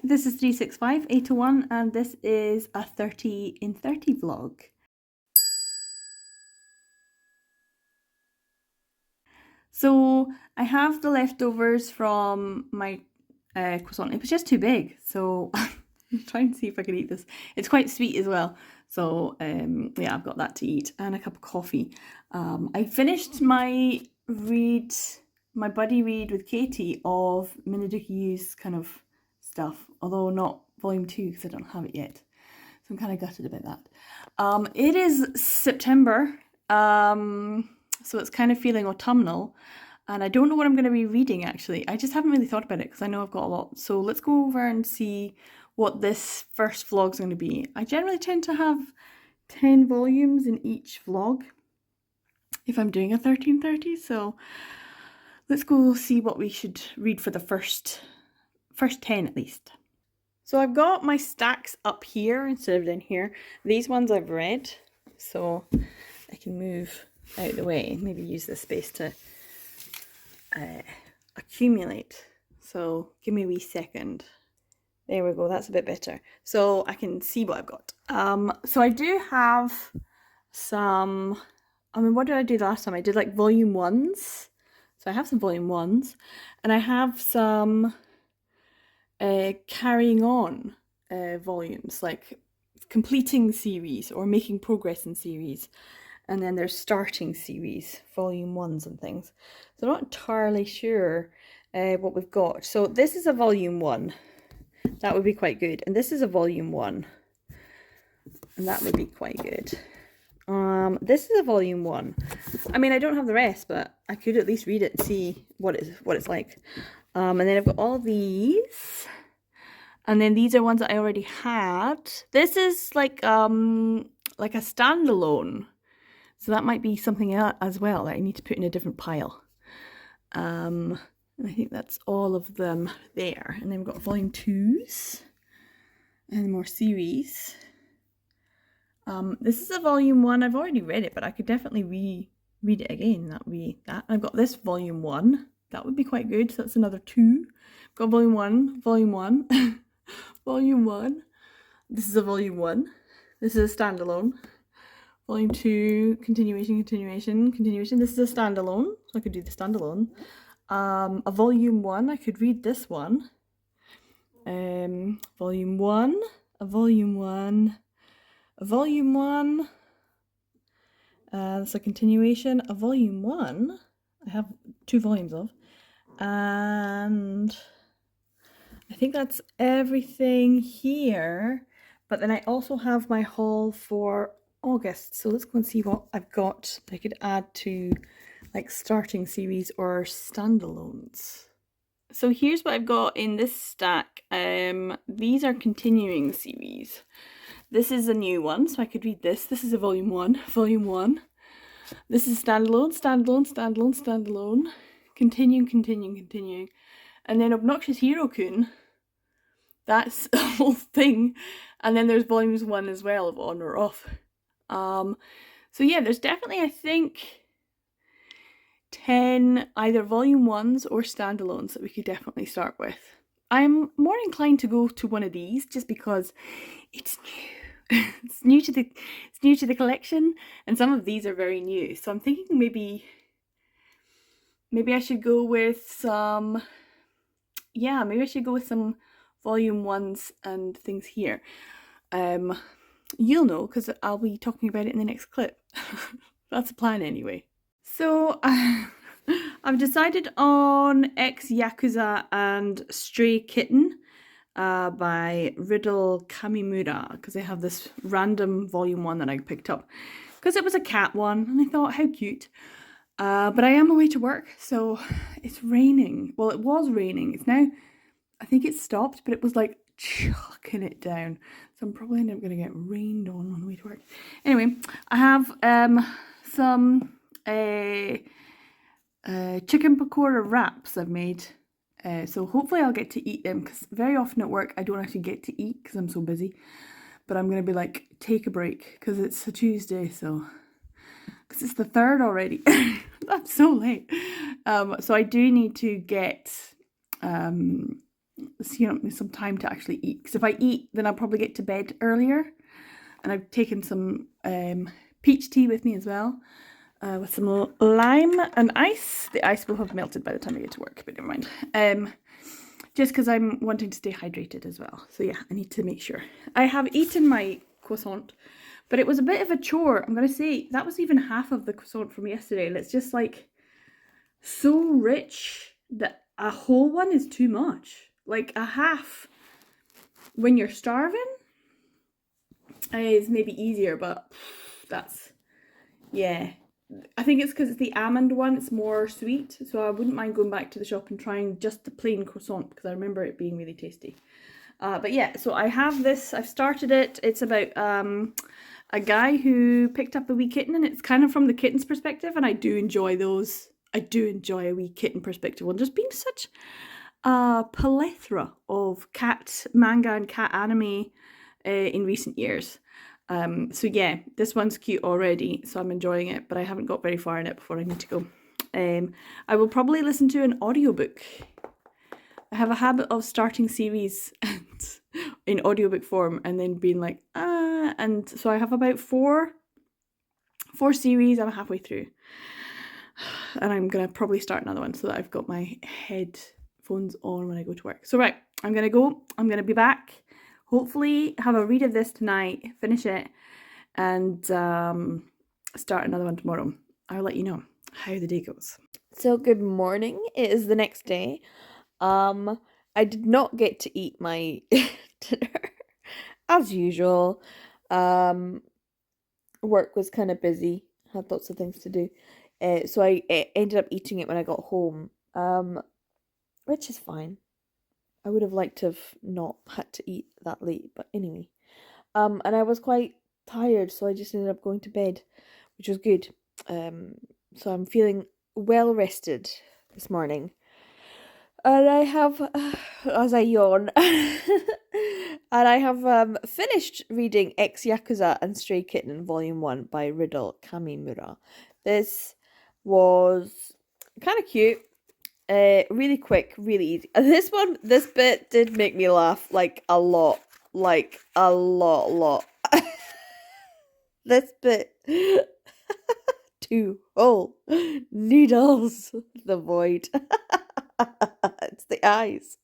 This is 365 801 and this is a 30 in 30 vlog. So I have the leftovers from my croissant. It was just too big, so I'm trying to see if I can eat this. It's quite sweet as well, so yeah, I've got that to eat and a cup of coffee. I finished my buddy read with Katie of Minaduki Yu's kind of stuff, although not volume 2 because I don't have it yet. So I'm kind of gutted about that. It is September, so it's kind of feeling autumnal, and I don't know what I'm going to be reading actually. I just haven't really thought about it because I know I've got a lot. So let's go over and see what this first vlog is going to be. I generally tend to have 10 volumes in each vlog if I'm doing a 1330, so let's go see what we should read for the first 10 at least. So I've got my stacks up here instead of down here. These ones I've read, so I can move out of the way, maybe use this space to accumulate. So give me a wee second. There we go, that's a bit better. So I can see what I've got. So I do have some, what did I do last time? I did like volume 1s. So I have some volume 1s, and I have some carrying on volumes, like completing series or making progress in series. And then there's starting series, volume 1s and things. So I'm not entirely sure what we've got. So this is a volume 1. That would be quite good. And this is a volume 1. And that would be quite good. This is a volume 1. I mean, I don't have the rest, but I could at least read it and see what it's like. And then I've got all these. And then these are ones that I already had. This is like a standalone. So that might be something as well that I need to put in a different pile. And I think that's all of them there. And then we've got volume 2s and more series. This is a volume 1. I've already read it, but I could definitely read it again. That would be that. I've got this volume 1. That would be quite good. So that's another 2. I've got volume 1, volume 1, volume 1. This is a volume 1. This is a standalone. Volume 2, continuation. This is a standalone, so I could do the standalone. A volume 1, I could read this one. Volume 1, a volume 1, a volume 1. That's a continuation. A volume 1, I have 2 volumes of. And I think that's everything here. But then I also have my haul for August, so let's go and see what I've got that I could add to like starting series or standalones. So here's what I've got in this stack. These are continuing series. This is a new one, so I could read this. This is a volume 1, volume 1. This is standalone, continuing. And then Obnoxious Hero-kun, that's the whole thing. And then there's volumes 1 as well of On or Off. So yeah, there's definitely, I think, 10 either volume 1s or standalones that we could definitely start with. I'm more inclined to go to one of these just because it's new. It's new to the collection, and some of these are very new. So I'm thinking maybe I should go with some, yeah, maybe I should go with some volume 1s and things here. You'll know because I'll be talking about it in the next clip. That's the plan anyway. So I've decided on Ex-Yakuza and Stray Kitten by Riddle Kamimura, because I have this random volume 1 that I picked up because it was a cat one and I thought how cute. But I am away to work, so it's raining. Well, it was raining. It's now, I think it stopped, but it was like chucking it down. So I'm probably going to get rained on the way to work. Anyway, I have some chicken pakora wraps I've made. So hopefully I'll get to eat them, because very often at work I don't actually get to eat because I'm so busy. But I'm going to be like, take a break because it's a Tuesday, so... because it's the 3rd already. That's so late. So I do need to get some time to actually eat. Because if I eat, then I'll probably get to bed earlier. And I've taken some peach tea with me as well, with some lime and ice. The ice will have melted by the time I get to work, but never mind. Just because I'm wanting to stay hydrated as well. So yeah, I need to make sure. I have eaten my croissant, but it was a bit of a chore. I'm going to say that was even half of the croissant from yesterday. And it's just like so rich that a whole one is too much. Like a half when you're starving is maybe easier, but that's, yeah. I think it's because it's the almond one, it's more sweet, so I wouldn't mind going back to the shop and trying just the plain croissant because I remember it being really tasty. But yeah, so I have this, I've started it. It's about a guy who picked up a wee kitten, and it's kind of from the kitten's perspective, and I do enjoy those. I do enjoy a wee kitten perspective. Well, there's been such a plethora of cat manga and cat anime in recent years. So yeah, this one's cute already, so I'm enjoying it, but I haven't got very far in it before I need to go. I will probably listen to an audiobook. I have a habit of starting series in audiobook form and then being like, and so I have about four series. I'm halfway through. And I'm going to probably start another one so that I've got my headphones on when I go to work. So right, I'm going to go. I'm going to be back. Hopefully have a read of this tonight, finish it, and start another one tomorrow. I'll let you know how the day goes. So good morning. It is the next day. I did not get to eat my dinner as usual. Work was kind of busy. Had lots of things to do. So I ended up eating it when I got home. Which is fine. I would have liked to have not had to eat that late, but anyway. And I was quite tired, so I just ended up going to bed, which was good. So I'm feeling well rested this morning. And I have, as I yawn, and I have finished reading Ex Yakuza and Stray Kitten Volume 1 by Riddle Kamimura. This was kind of cute. Really quick, really easy. And this bit did make me laugh, like a lot. This bit. 2 whole needles. The void. It's the eyes.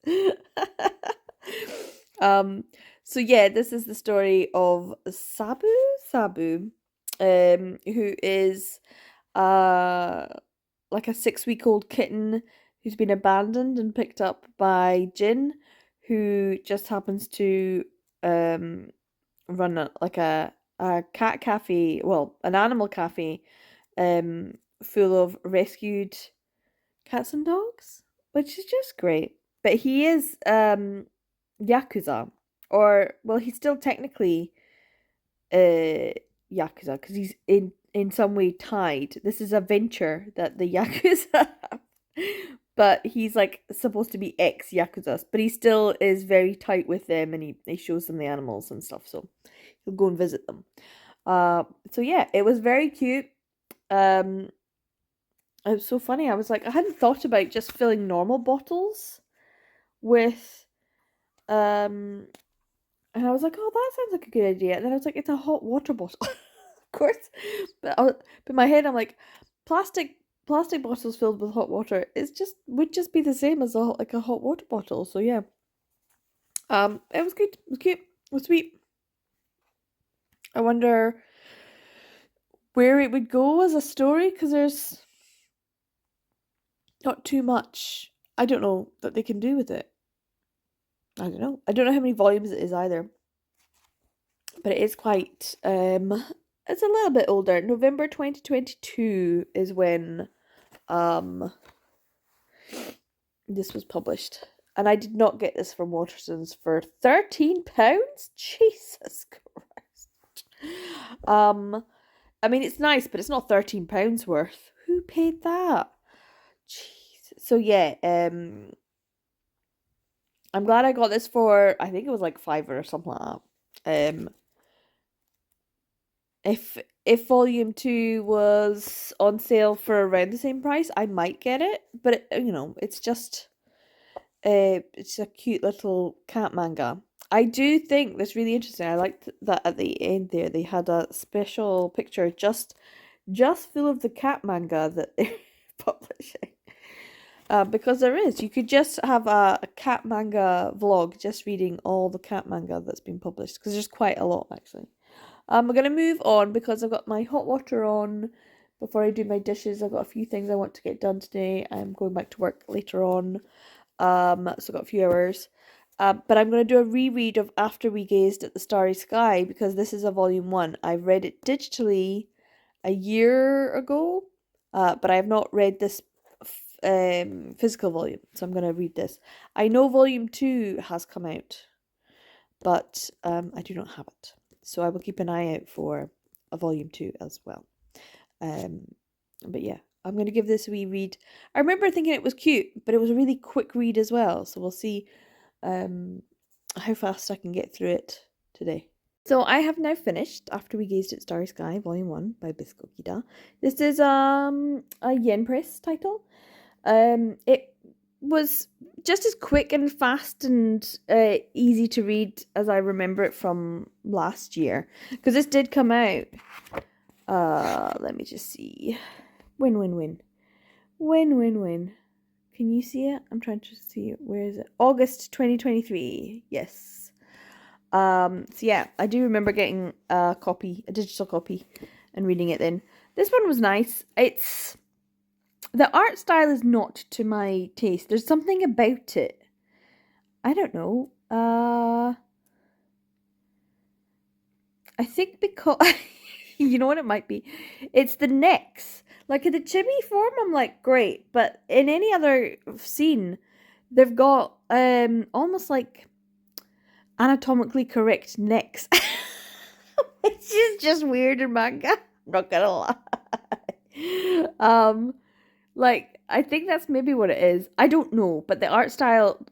So yeah, this is the story of Sabu, who is like a 6-week-old kitten who's been abandoned and picked up by Jin, who just happens to run a cat cafe, well, an animal cafe, full of rescued cats and dogs, which is just great. But he is Yakuza, or well, he's still technically Yakuza because he's in some way tied. This is a venture that the Yakuza have. But he's like supposed to be ex-Yakuza, but he still is very tight with them, and he shows them the animals and stuff, so he'll go and visit them. So yeah, it was very cute. It was so funny. I was like, I hadn't thought about just filling normal bottles with, and I was like, oh, that sounds like a good idea. And then I was like, it's a hot water bottle, of course. But in my head, I'm like, plastic bottles filled with hot water would just be the same as a hot water bottle. So yeah, it was good. It was cute. It was sweet. I wonder where it would go as a story, because there's not too much, I don't know, that they can do with it. I don't know how many volumes it is either, but it is quite it's a little bit older. November 2022 is when this was published, and I did not get this from Waterson's for £13. Jesus Christ. I mean, it's nice, but it's not £13 worth. Who paid that? Jeez. So yeah, I'm glad I got this for, I think it was like £5 or something like that. If volume 2 was on sale for around the same price, I might get it. But it's just it's a cute little cat manga. I do think that's really interesting. I liked that at the end there they had a special picture just full of the cat manga that they're publishing. Because there is. You could just have a cat manga vlog just reading all the cat manga that's been published because there's quite a lot actually. We're gonna move on because I've got my hot water on before I do my dishes. I've got a few things I want to get done today. I'm going back to work later on. So I've got a few hours. But I'm going to do a reread of After We Gazed at the Starry Sky because this is a volume one. I've read it digitally a year ago, but I have not read this physical volume. So I'm going to read this. I know volume two has come out, but I do not have it. So I will keep an eye out for a volume two as well. But yeah, I'm going to give this a wee read. I remember thinking it was cute, but it was a really quick read as well. So we'll see how fast I can get through it today. So I have now finished After We Gazed at Starry Sky, Volume 1 by Bisco Kida. This is a Yen Press title. It was just as quick and fast and easy to read as I remember it from last year. Because this did come out. Let me just see. When? Can you see it? I'm trying to see it. Where is it? August 2023. Yes. So yeah, I do remember getting a digital copy, and reading it then. This one was nice. The art style is not to my taste. There's something about it. I don't know. I think because you know what it might be? It's the necks. Like in the chibi form, I'm like, great. But in any other scene, they've got almost like anatomically correct necks. Which is just weird in manga. I'm not gonna lie. Like, I think that's maybe what it is. I don't know. But the art style,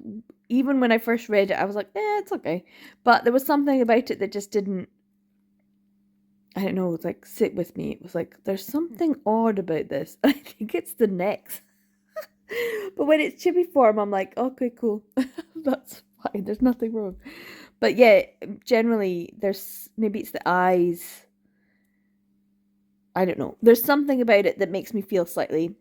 even when I first read it, I was like, it's okay. But there was something about it that just didn't, I don't know, it was like sit with me. It was like, there's something odd about this. I think it's the necks. But when it's chibi form, I'm like, okay, cool. That's fine. There's nothing wrong. But yeah, generally, maybe it's the eyes. I don't know. There's something about it that makes me feel slightly,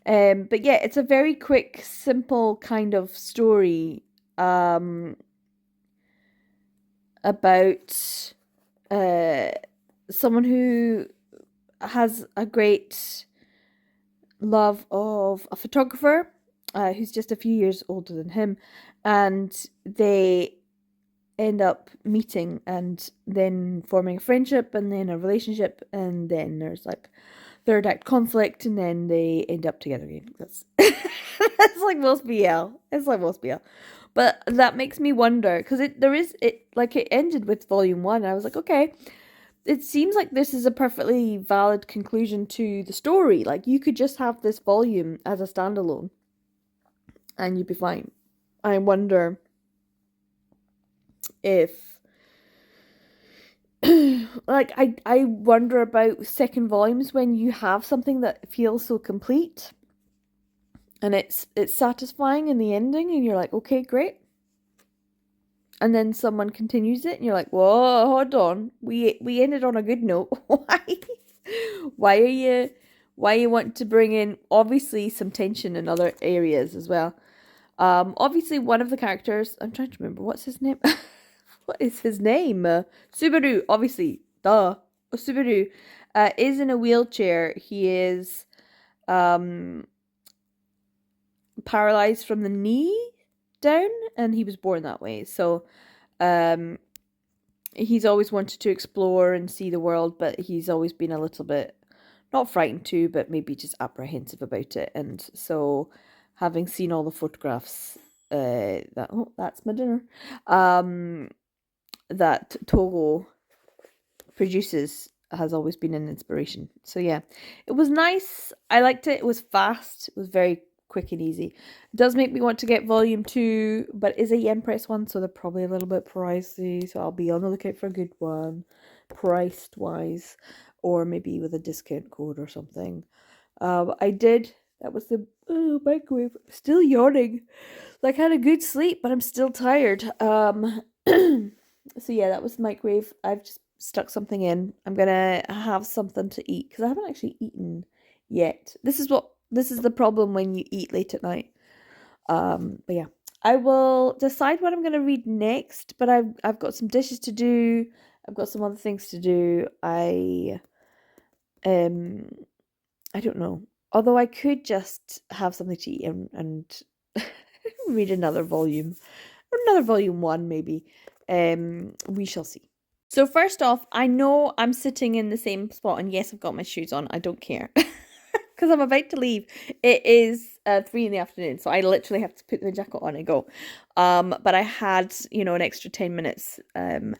but yeah, it's a very quick, simple kind of story about someone who has a great love of a photographer who's just a few years older than him, and they end up meeting and then forming a friendship and then a relationship, and then there's like third act conflict, and then they end up together again. That's that's like most BL. It's like most BL. But that makes me wonder, because it ended with volume one, and I was like, okay, it seems like this is a perfectly valid conclusion to the story. Like, you could just have this volume as a standalone and you'd be fine. I wonder if like I wonder about second volumes when you have something that feels so complete and it's satisfying in the ending, and you're like, okay, great. And then someone continues it and you're like, whoa, hold on. We ended on a good note. Why are you want to bring in obviously some tension in other areas as well? Obviously one of the characters, I'm trying to remember what's his name. What is his name? Subaru, obviously. Duh. Subaru is in a wheelchair. He is paralyzed from the knee down, and he was born that way. So he's always wanted to explore and see the world, but he's always been a little bit, not frightened too, but maybe just apprehensive about it. And so having seen all the photographs that's my dinner. That Togo produces has always been an inspiration. So yeah, it was nice. I liked it. It was fast. It was very quick and easy. It does make me want to get volume 2, but it is a Yen Press one, so they're probably a little bit pricey. So I'll be on the lookout for a good one, priced wise, or maybe with a discount code or something. I did That was the microwave. Still yawning. Like I had a good sleep, but I'm still tired. So yeah, that was the microwave. I've just stuck something in. I'm gonna have something to eat because I haven't actually eaten yet. This is the problem when you eat late at night. But yeah, I will decide what I'm gonna read next. But I've got some dishes to do. I've got some other things to do. Um I don't know. Although I could just have something to eat and read another volume. Or another volume one, maybe. We shall see. So first off, I know I'm sitting in the same spot, and yes, I've got my shoes on. I don't care. Because I'm about to leave. It is 3 in the afternoon, so I literally have to put the jacket on and go. But I had, an extra 10 minutes. And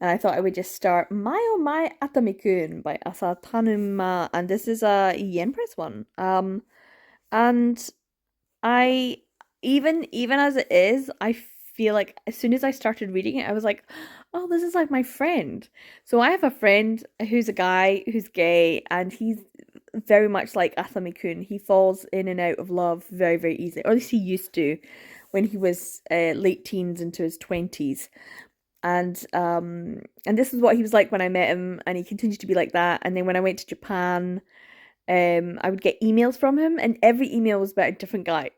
I thought I would just start Mai o Mai Atamikun by Asa Tanuma, and this is a yen press one. And I even as it is, I feel like as soon as I started reading it, I was like, oh, this is like my friend. So I have a friend who's a guy who's gay, and he's very much like Atami-kun. He falls in and out of love very, very easily, or at least he used to when he was late teens into his 20s. And this is what he was like when I met him, and he continued to be like that. And then when I went to Japan, I would get emails from him, and every email was about a different guy.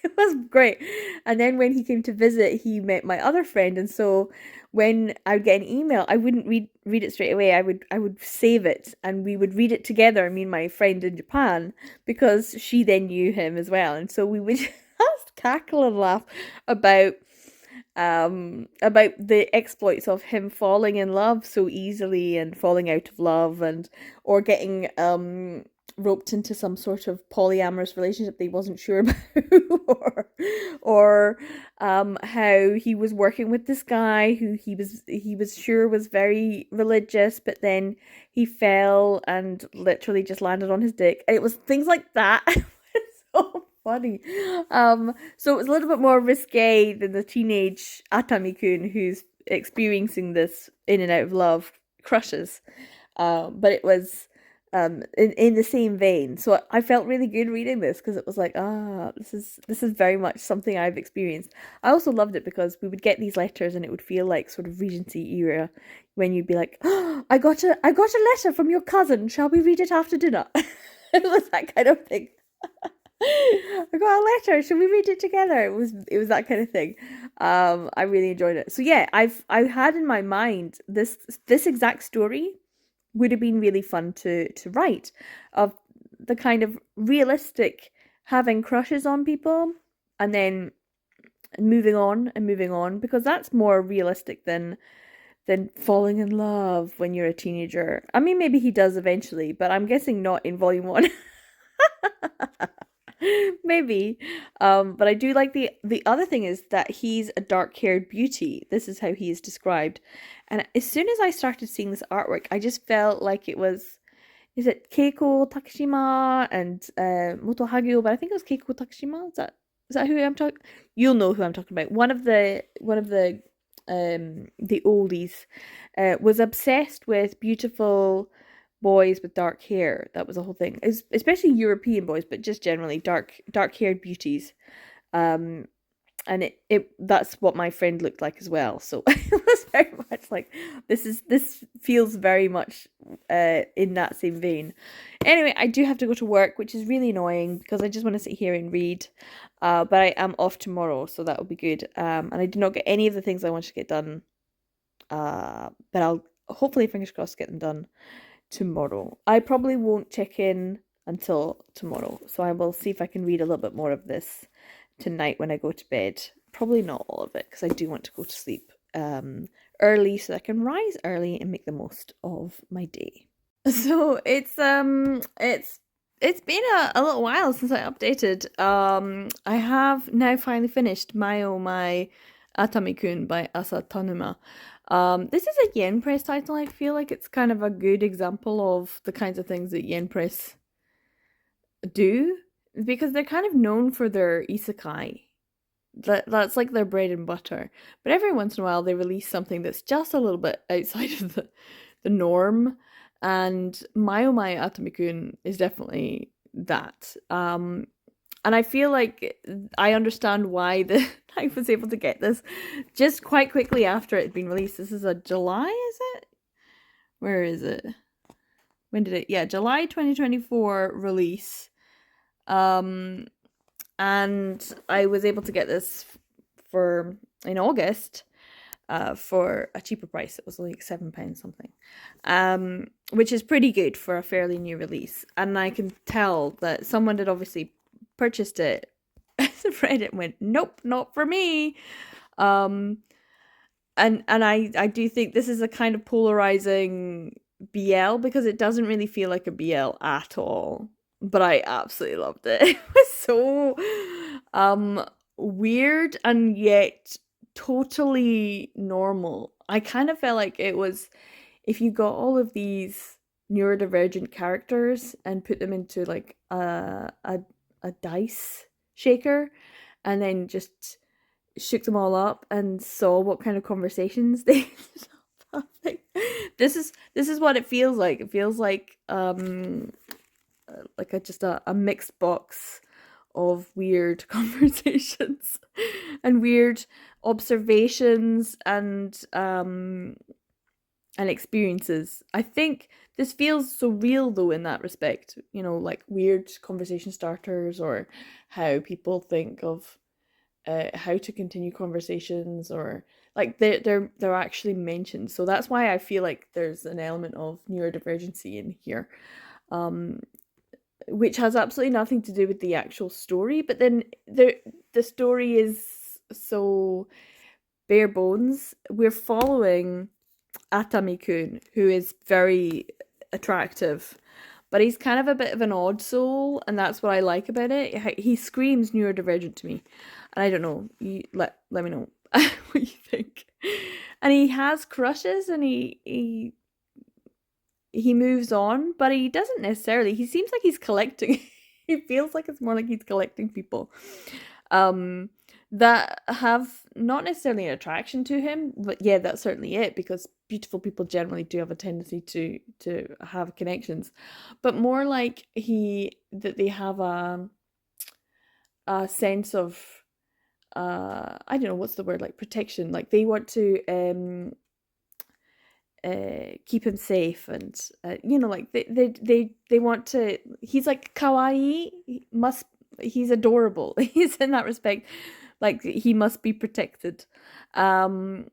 It was great. And then when he came to visit, he met my other friend, and so when I would get an email, I wouldn't read it straight away. I would save it, and we would read it together. Me and my friend in Japan, because she then knew him as well, and so we would just cackle and laugh about about the exploits of him falling in love so easily and falling out of love, and or getting roped into some sort of polyamorous relationship that he wasn't sure about, or how he was working with this guy who he was sure was very religious, but then he fell and literally just landed on his dick. It was things like that. It's so funny. So it was a little bit more risque than the teenage Atami-kun who's experiencing this in and out of love crushes. But it was in the same vein. So I felt really good reading this because it was like, this is very much something I've experienced. I also loved it because we would get these letters and it would feel like sort of Regency era when you'd be like, oh, I got a letter from your cousin. Shall we read it after dinner? It was that kind of thing. I got a letter. Should we read it together? It was that kind of thing. I really enjoyed it. So yeah, I had in my mind this exact story would have been really fun to write, of the kind of realistic having crushes on people and then moving on and moving on, because that's more realistic than falling in love when you're a teenager. I mean, maybe he does eventually, but I'm guessing not in volume one. Maybe. But I do like the other thing is that he's a dark-haired beauty. This is how he is described. And as soon as I started seeing this artwork, I just felt like it was, is it Keiko Takashima and Moto Hagio, but I think it was Keiko Takashima. Is that who I'm talking? You'll know who I'm talking about. One of the oldies was obsessed with beautiful boys with dark hair. That was the whole thing. Especially European boys, but just generally dark haired beauties. Um, and it that's what my friend looked like as well. So it was very much like this feels very much in that same vein. Anyway, I do have to go to work, which is really annoying because I just want to sit here and read. But I am off tomorrow, so that will be good. And I did not get any of the things I wanted to get done. But I'll hopefully, fingers crossed, get them done tomorrow. I probably won't check in until tomorrow, so I will see if I can read a little bit more of this tonight when I go to bed. Probably not all of it because I do want to go to sleep early so I can rise early and make the most of my day. So it's been a little while since I updated. I have now finally finished Mai o Mai Atami-kun by Asa Tanuma. This is a Yen Press title. I feel like it's kind of a good example of the kinds of things that Yen Press do, because they're kind of known for their isekai. That's like their bread and butter. But every once in a while they release something that's just a little bit outside of the norm. And Mai o Mai Atami-kun is definitely that. And I feel like I understand why I was able to get this just quite quickly after it had been released. This is a July, is it? Where is it? When did it? Yeah, July 2024 release. Um, and I was able to get this for in August for a cheaper price. It was like £7 something, which is pretty good for a fairly new release. And I can tell that someone had obviously purchased it, read it, and went, "Nope, not for me." Um, and I do think this is a kind of polarizing BL because it doesn't really feel like a BL at all. But I absolutely loved it. It was so weird and yet totally normal. I kind of felt like it was if you got all of these neurodivergent characters and put them into like a dice shaker and then just shook them all up and saw what kind of conversations they ended up having. This is what it feels like. It feels like just a mixed box of weird conversations and weird observations and experiences. I think this feels so real though in that respect, like weird conversation starters or how people think of how to continue conversations, or like they're actually mentioned. So that's why I feel like there's an element of neurodivergency in here, which has absolutely nothing to do with the actual story. But then the story is so bare bones. We're following Atami-kun, who is very attractive, but he's kind of a bit of an odd soul, and that's what I like about it. He screams neurodivergent to me, and I don't know. You let me know what you think. And he has crushes, and he moves on, but he doesn't necessarily. He seems like he's collecting. He feels like it's more like he's collecting people that have not necessarily an attraction to him, but yeah, that's certainly it, because beautiful people generally do have a tendency to have connections, but more like that they have a sense of I don't know what's the word, like protection, like they want to keep him safe, and like they want to. He's like kawaii. He's adorable. He's in that respect, like he must be protected. And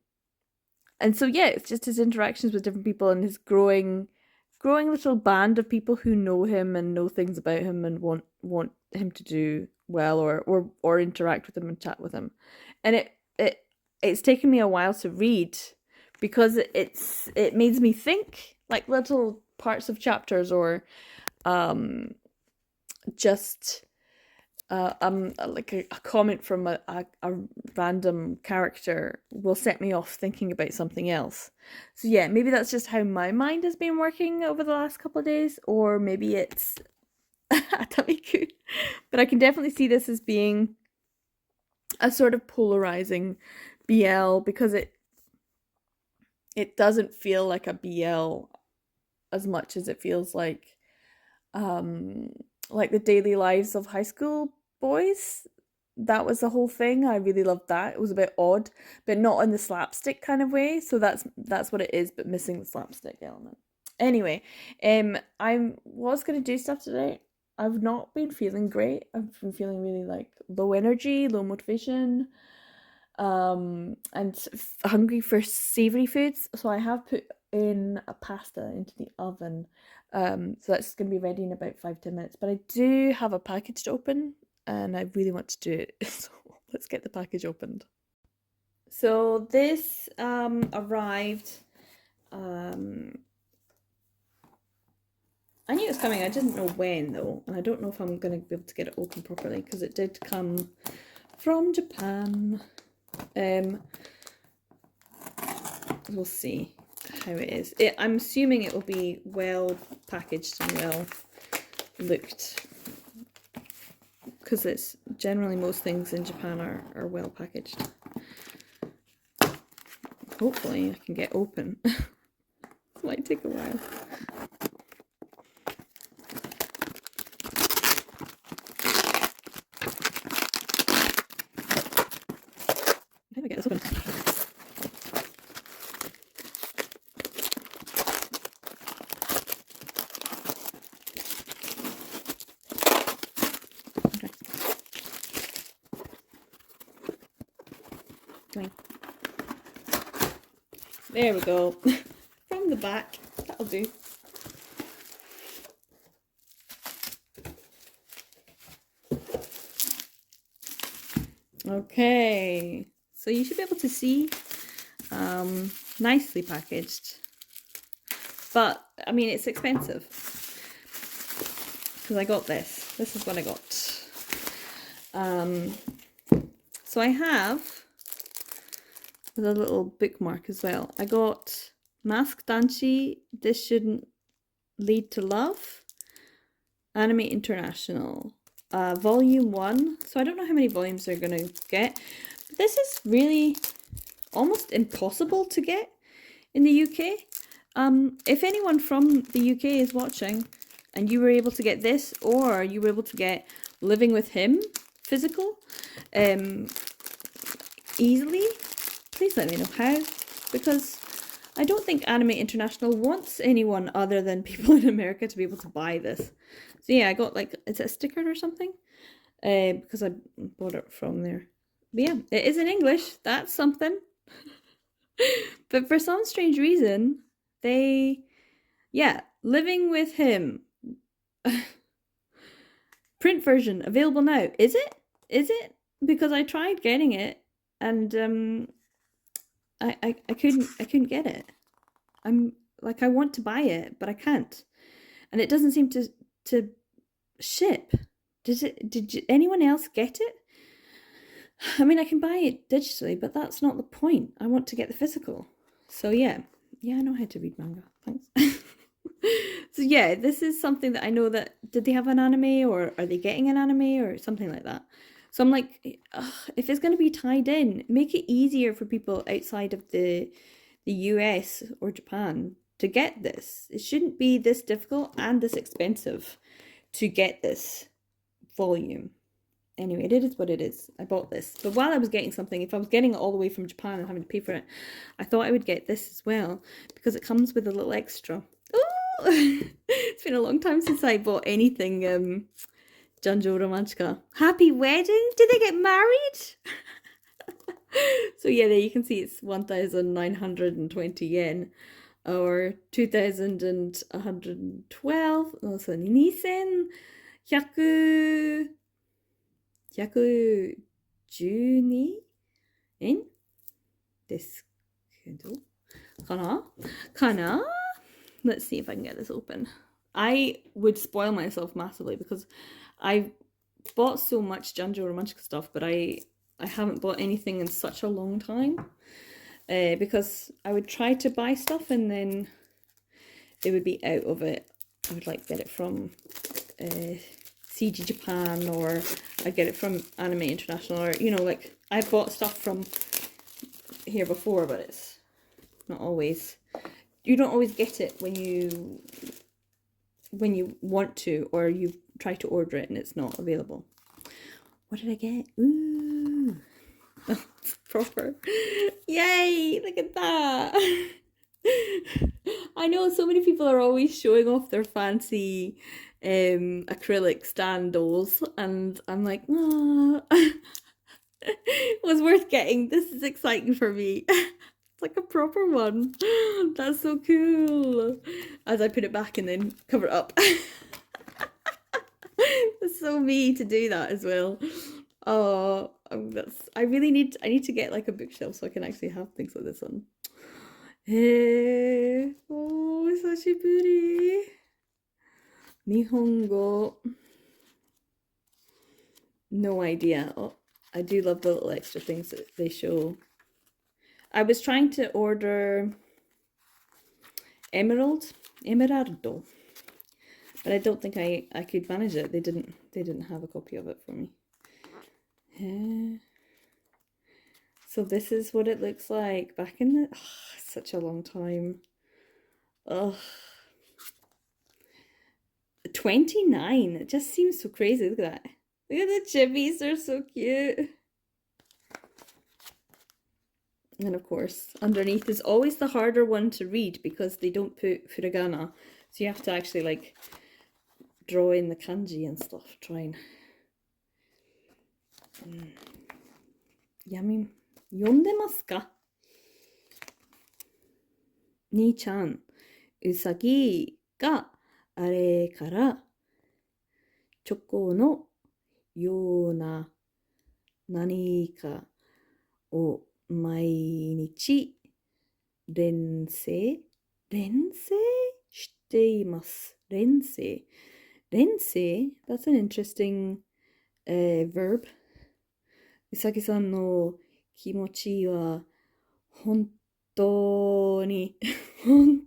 so yeah, it's just his interactions with different people and his growing little band of people who know him and know things about him and want him to do well, or interact with him and chat with him. And it's taken me a while to read because it makes me think, like little parts of chapters, or just like a comment from a random character will set me off thinking about something else. So yeah, maybe that's just how my mind has been working over the last couple of days, or maybe it's Atami-kun. But I can definitely see this as being a sort of polarizing BL, because it doesn't feel like a BL as much as it feels like the daily lives of high school boys. That was the whole thing. I really loved that. It was a bit odd, but not in the slapstick kind of way. So that's what it is, but missing the slapstick element. Anyway, I was gonna do stuff today. I've not been feeling great. I've been feeling really like low energy, low motivation, and hungry for savory foods. So I have put in a pasta into the oven. So that's going to be ready in about 5-10 minutes. But I do have a package to open, and I really want to do it. So let's get the package opened. So this arrived. I knew it was coming. I didn't know when though, and I don't know if I'm going to be able to get it open properly because it did come from Japan. We'll see how it is. I'm assuming it will be well packaged and well looked, because it's generally most things in Japan are well packaged. Hopefully I can get open. It might take a while. There we go. From the back. That'll do. Okay. So you should be able to see. Nicely packaged. But, I mean, it's expensive. Because I got this. This is what I got. So I have, with a little bookmark as well, I got Mask Danshi, This Shouldn't Lead to Love, Anime International, Volume 1. So I don't know how many volumes they're going to get. But this is really almost impossible to get in the UK. If anyone from the UK is watching and you were able to get this, or you were able to get Living with Him physical easily, please let me know how, because I don't think Anime International wants anyone other than people in America to be able to buy this. So yeah, I got like, is it a sticker or something? Because I bought it from there. But yeah, it is in English. That's something. But for some strange reason, Living with Him. Print version available now. Is it? Is it? Because I tried getting it and I couldn't get it. I'm like, I want to buy it, but I can't. And it doesn't seem to ship. Did anyone else get it? I mean, I can buy it digitally, but that's not the point. I want to get the physical. So yeah, I know how to read manga. Thanks. So yeah, this is something that I know that, did they have an anime, or are they getting an anime or something like that? So I'm like, if it's going to be tied in, make it easier for people outside of the US or Japan to get this. It shouldn't be this difficult and this expensive to get this volume. Anyway, it is what it is. I bought this. But while I was getting something, if I was getting it all the way from Japan and having to pay for it, I thought I would get this as well, because it comes with a little extra. Oh! It's been a long time since I bought anything Janjo Romantica. Happy wedding? Did they get married? So yeah, there you can see it's 1,920 yen, or 2,112. Oh, so 2,112円ですけど、かな? Let's see if I can get this open. I would spoil myself massively because I bought so much Janjo Romantica stuff, but I haven't bought anything in such a long time. Because I would try to buy stuff and then they would be out of it. I would like get it from CG Japan, or I'd get it from Anime International, or like I've bought stuff from here before, but it's not always, you don't always get it when you want to, or you try to order it and it's not available. What did I get? Ooh. Oh, it's proper. Yay! Look at that. I know so many people are always showing off their fancy acrylic stand dolls, and I'm like, ah. It was worth getting. This is exciting for me. It's like a proper one. That's so cool. As I put it back and then cover it up. It's so me to do that as well. Oh, I need to get like a bookshelf so I can actually have things like this on. Oh, 久しぶり。日本語. No idea. Oh, I do love the little extra things that they show. I was trying to order Emeraldo, but I don't think I could manage it. They didn't have a copy of it for me. So this is what it looks like back in the such a long time. 29. It just seems so crazy. Look at that. Look at the chibis, they're so cute. And of course, underneath is always the harder one to read because they don't put furigana. So you have to actually like draw in the kanji and stuff. Try and... Yami, 読んでますか?兄ちゃん、うさぎがあれからチョコのような何かを毎日連成しています。連成 That's an interesting verb. うさぎさんの気持ちは本当に本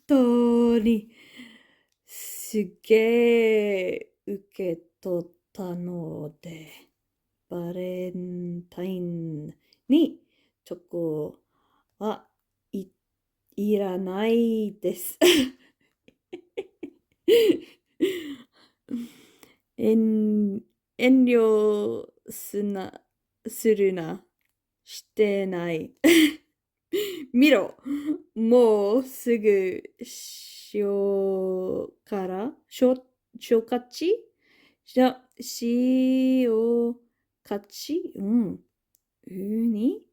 当にすげえ受け取ったので、バレンタインにチョコはいいらないです。遠慮するな、してない。見ろ、もうすぐ塩勝ち塩勝ちに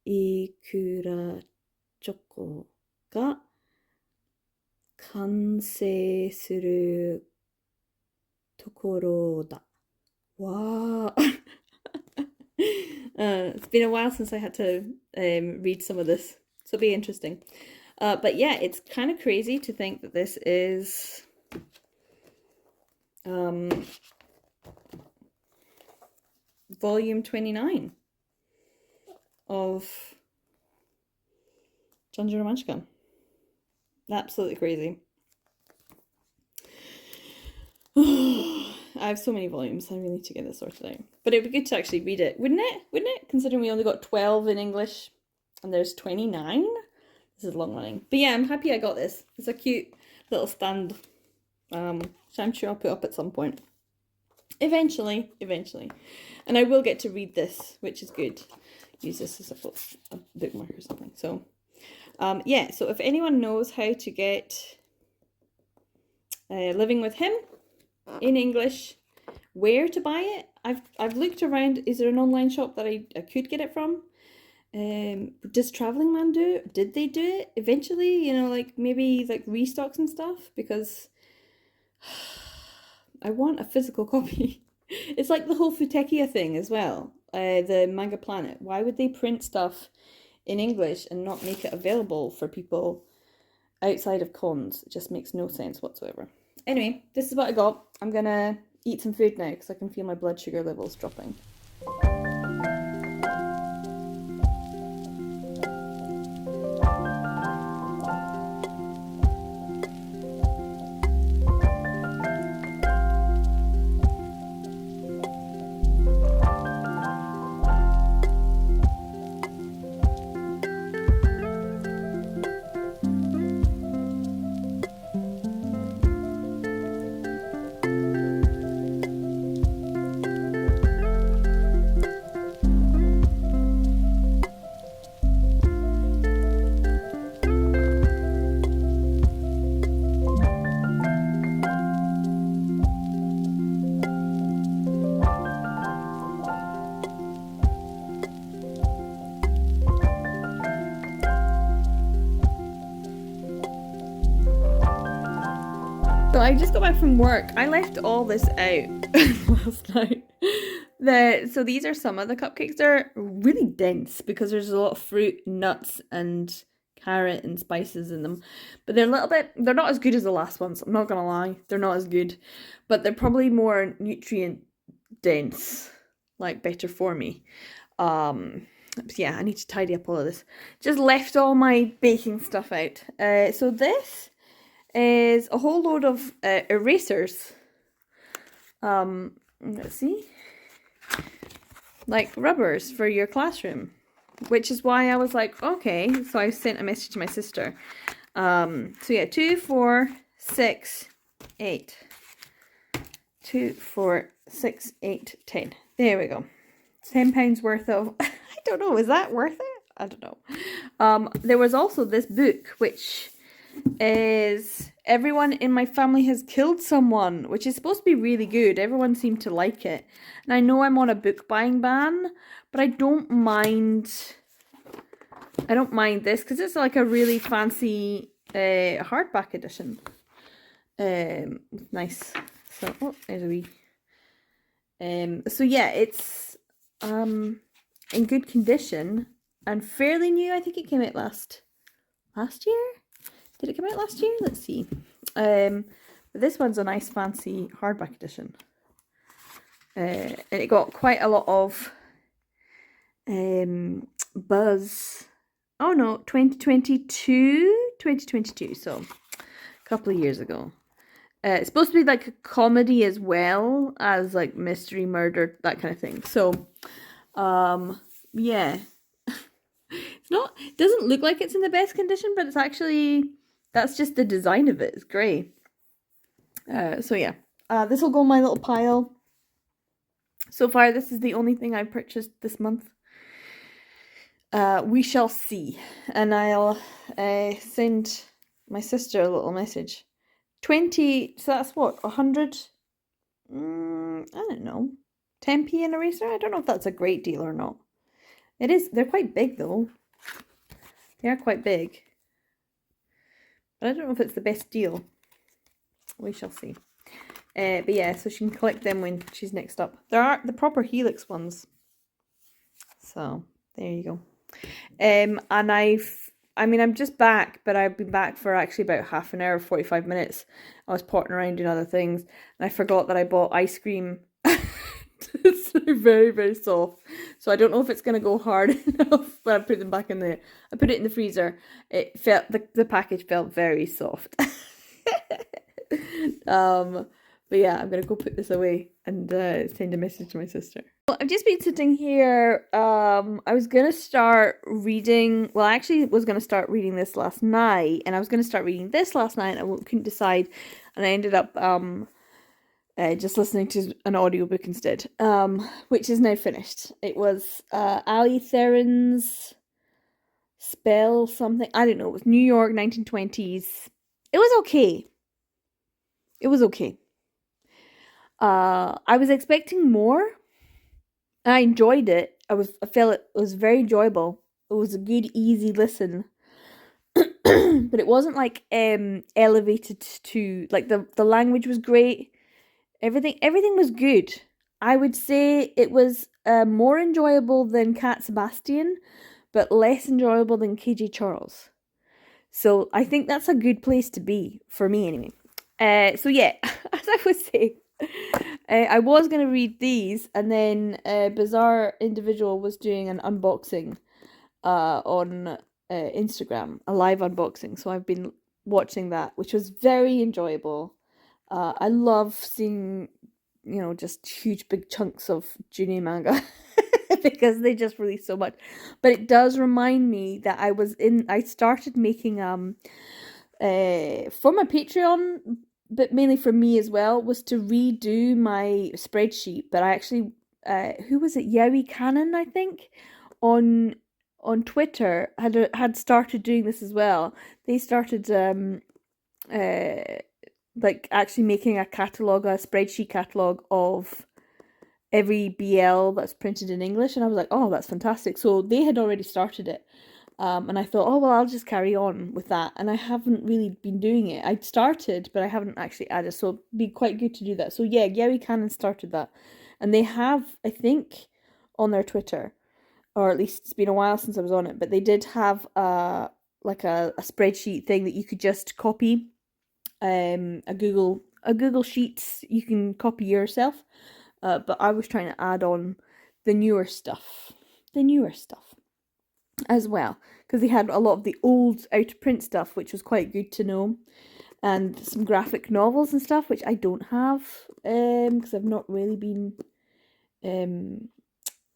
いくらチョコが完成するところだ。わー。It's been a while since I had to read some of this, so it'll be interesting. But yeah, it's kind of crazy to think that this is volume 29 of Ginger Romantica. Absolutely crazy. I have so many volumes, I really need to get this sorted out. But it would be good to actually read it, wouldn't it? Wouldn't it? Considering we only got 12 in English and there's 29. This is long running. But yeah, I'm happy I got this. It's a cute little stand. So I'm sure I'll put up at some point. Eventually. And I will get to read this, which is good. Use this as a bookmark or something. So, yeah, so if anyone knows how to get Living with Him in English, where to buy it, I've looked around. Is there an online shop that I could get it from? Does Traveling Man do it? Did they do it eventually? Like maybe like restocks and stuff, because I want a physical copy. It's like the whole Futekia thing as well. The Manga Planet. Why would they print stuff in English and not make it available for people outside of cons? It just makes no sense whatsoever. Anyway, this is what I got. I'm gonna eat some food now because I can feel my blood sugar levels dropping. So I just got back from work. I left all this out last night. So these are some of the cupcakes. They're really dense because there's a lot of fruit, nuts, and carrot and spices in them. But they're not as good as the last ones. I'm not gonna lie. They're not as good. But they're probably more nutrient dense. Like better for me. Yeah, I need to tidy up all of this. Just left all my baking stuff out. So this is a whole load of erasers. Let's see. Like rubbers for your classroom. Which is why I was like, okay. So I sent a message to my sister. So yeah, 2, 4, 6, 8. 2, 4, 6, 8, 10. There we go. £10 worth of... I don't know, is that worth it? I don't know. There was also this book, which is Everyone in My Family Has Killed Someone, which is supposed to be really good. Everyone seemed to like it. And I know I'm on a book buying ban, but I don't mind I don't mind this because it's like a really fancy hardback edition. Nice. So, oh, there's a wee. So yeah, it's in good condition and fairly new. I think it came out last year. Did it come out last year? Let's see. But this one's a nice fancy hardback edition. And it got quite a lot of buzz. Oh no, 2022, so a couple of years ago. It's supposed to be like a comedy as well as like mystery, murder, that kind of thing. So, yeah. It doesn't look like it's in the best condition, but it's actually, that's just the design of it. It's grey. So yeah. This will go in my little pile. So far, this is the only thing I purchased this month. We shall see. And I'll send my sister a little message. 20, so that's what, 100? I don't know. 10p an eraser? I don't know if that's a great deal or not. It is, they're quite big though. They are quite big. But I don't know if it's the best deal. We shall see. But yeah, so she can collect them when she's next up. There are the proper Helix ones. So, there you go. And I'm just back, but I've been back for actually about half an hour, 45 minutes. I was potting around doing other things, and I forgot that I bought ice cream. It's very, very soft. So I don't know if it's going to go hard enough when I put them back in there. I put it in the freezer. It felt, the package felt very soft. But yeah, I'm going to go put this away and send a message to my sister. Well, I've just been sitting here. I was going to start reading. Well, I actually was going to start reading this last night. And I was going to start reading this last night. I couldn't decide. And I ended up just listening to an audiobook instead. Which is now finished. It was Ali Theron's Spell something. I don't know. It was New York, 1920s. It was okay. It was okay. I was expecting more. And I enjoyed it. I felt it was very enjoyable. It was a good, easy listen. But it wasn't like elevated to, like, the language was great. Everything was good. I would say it was more enjoyable than Cat Sebastian, but less enjoyable than KJ Charles. So I think that's a good place to be, for me anyway. So yeah, as I was saying, I was going to read these, and then Bizarre Individual was doing an unboxing on Instagram, a live unboxing. So I've been watching that, which was very enjoyable. I love seeing, just huge big chunks of junior manga because they just release so much. But it does remind me that I started making for my Patreon, but mainly for me as well, was to redo my spreadsheet. But I actually, who was it? Yaoi Cannon, I think, on Twitter had started doing this as well. They started like actually making a spreadsheet catalog of every BL that's printed in English, and I was like, oh, that's fantastic. So they had already started it. And I thought, oh, well, I'll just carry on with that. And I haven't really been doing it. I'd started, but I haven't actually added. So it'd be quite good to do that. So yeah, Yaoi Cannon started that. And they have, I think, on their Twitter, or at least it's been a while since I was on it, but they did have like a spreadsheet thing that you could just copy. A Google Sheets you can copy yourself. But I was trying to add on the newer stuff. As well, because they had a lot of the old out of print stuff, which was quite good to know, and some graphic novels and stuff, which I don't have, because I've not really been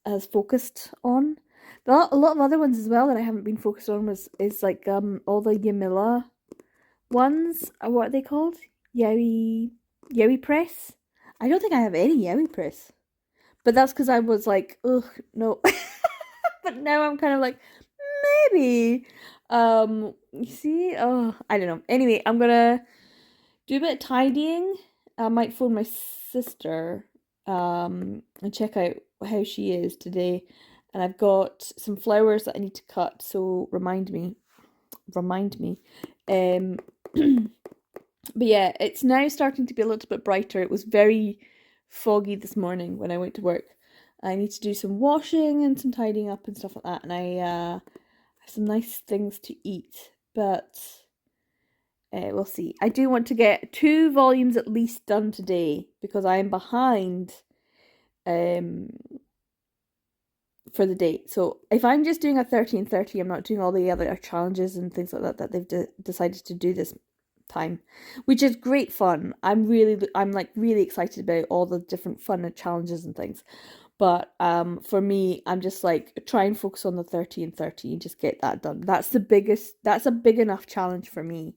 as focused on. But a lot of other ones as well that I haven't been focused on is like all the Yamila ones. What are they called? Yaoi Press. I don't think I have any Yaoi Press, but that's because I was like, ugh, no. But now I'm kind of like, maybe. You see? Oh, I don't know. Anyway, I'm gonna do a bit of tidying. I might phone my sister and check out how she is today. and I've got some flowers that I need to cut, so remind me. Um, but yeah, it's now starting to be a little bit brighter. It was very foggy this morning when I went to work. I need to do some washing and some tidying up and stuff like that, and I have some nice things to eat, but we'll see. I do want to get 2 volumes at least done today because I am behind um for the date. So if I'm just doing a 30 and 30, I'm not doing all the other challenges and things like that that they've decided to do this time, which is great fun. I'm like really excited about all the different fun and challenges and things. But for me, I'm just like try and focus on the 30 and 30 and just get that done. That's a big enough challenge for me.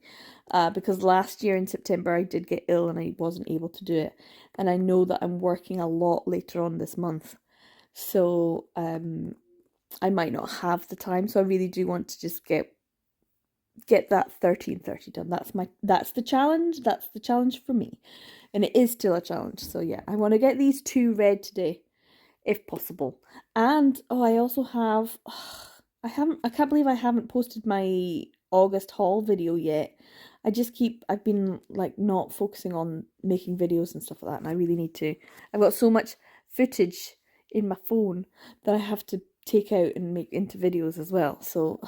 Because last year in September I did get ill and I wasn't able to do it. And I know that I'm working a lot later on this month. So I might not have the time. So I really do want to just get that 30 and 30 done. That's the challenge. That's the challenge for me. And it is still a challenge. So yeah, I want to get these 2 read today if possible. And I also have I can't believe I haven't posted my August haul video yet. I've been like not focusing on making videos and stuff like that, and I really need to. I've got so much footage in my phone that I have to take out and make into videos as well. So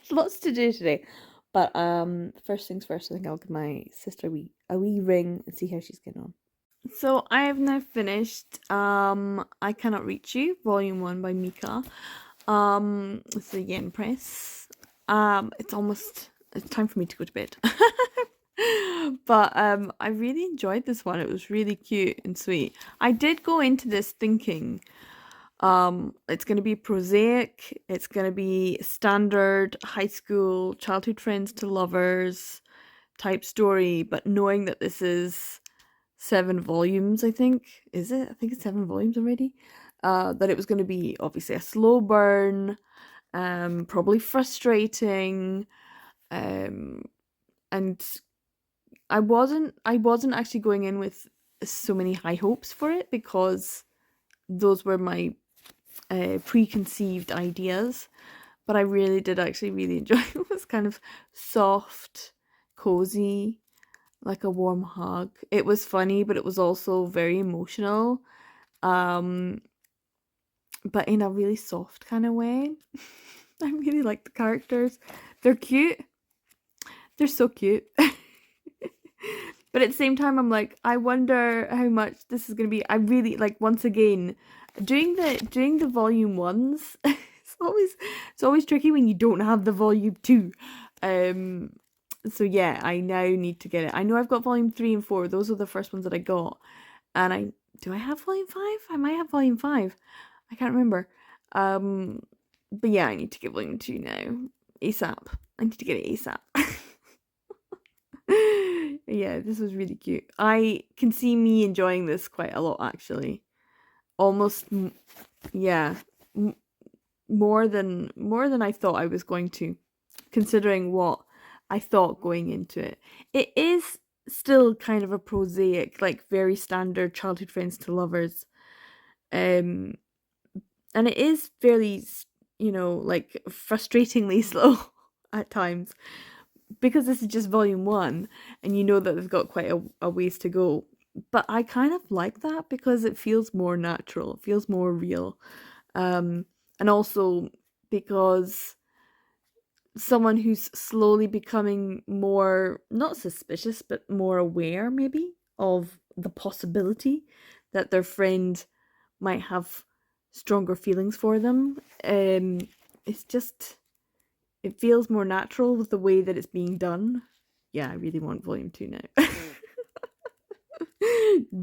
lots to do today. But first things first, I think I'll give my sister a wee ring and see how she's getting on. So I have now finished I Cannot Reach You, Volume 1 by Mika. It's the Yen Press. It's time for me to go to bed. But I really enjoyed this one. It was really cute and sweet. I did go into this thinking it's going to be prosaic, it's going to be standard high school childhood friends to lovers type story, but knowing that this is 7 volumes, I think. Is it? I think it's 7 volumes already. That it was going to be obviously a slow burn, probably frustrating, and I wasn't actually going in with so many high hopes for it because those were my preconceived ideas. But I really did actually really enjoy it. It was kind of soft, cozy, like a warm hug. It was funny, but it was also very emotional. But in a really soft kind of way. I really like the characters. They're cute. They're so cute. But at the same time, I'm like, I wonder how much this is gonna be. I really like once again doing the volume ones. It's always tricky when you don't have the volume 2. So yeah, I now need to get it. I know I've got volume 3 and 4. Those are the first ones that I got. And I have volume 5? I might have volume 5. I can't remember. But yeah, I need to get volume 2 now. ASAP. I need to get it ASAP. Yeah, this was really cute. I can see me enjoying this quite a lot actually. Almost yeah, more than I thought I was going to, considering what I thought going into it. It is still kind of a prosaic, like very standard childhood friends to lovers. And it is fairly, like frustratingly slow at times because this is just volume 1 and you know that they've got quite a ways to go. But I kind of like that because it feels more natural, it feels more real. And also because someone who's slowly becoming more, not suspicious, but more aware maybe of the possibility that their friend might have stronger feelings for them. It's just, it feels more natural with the way that it's being done. Yeah, I really want volume 2 now.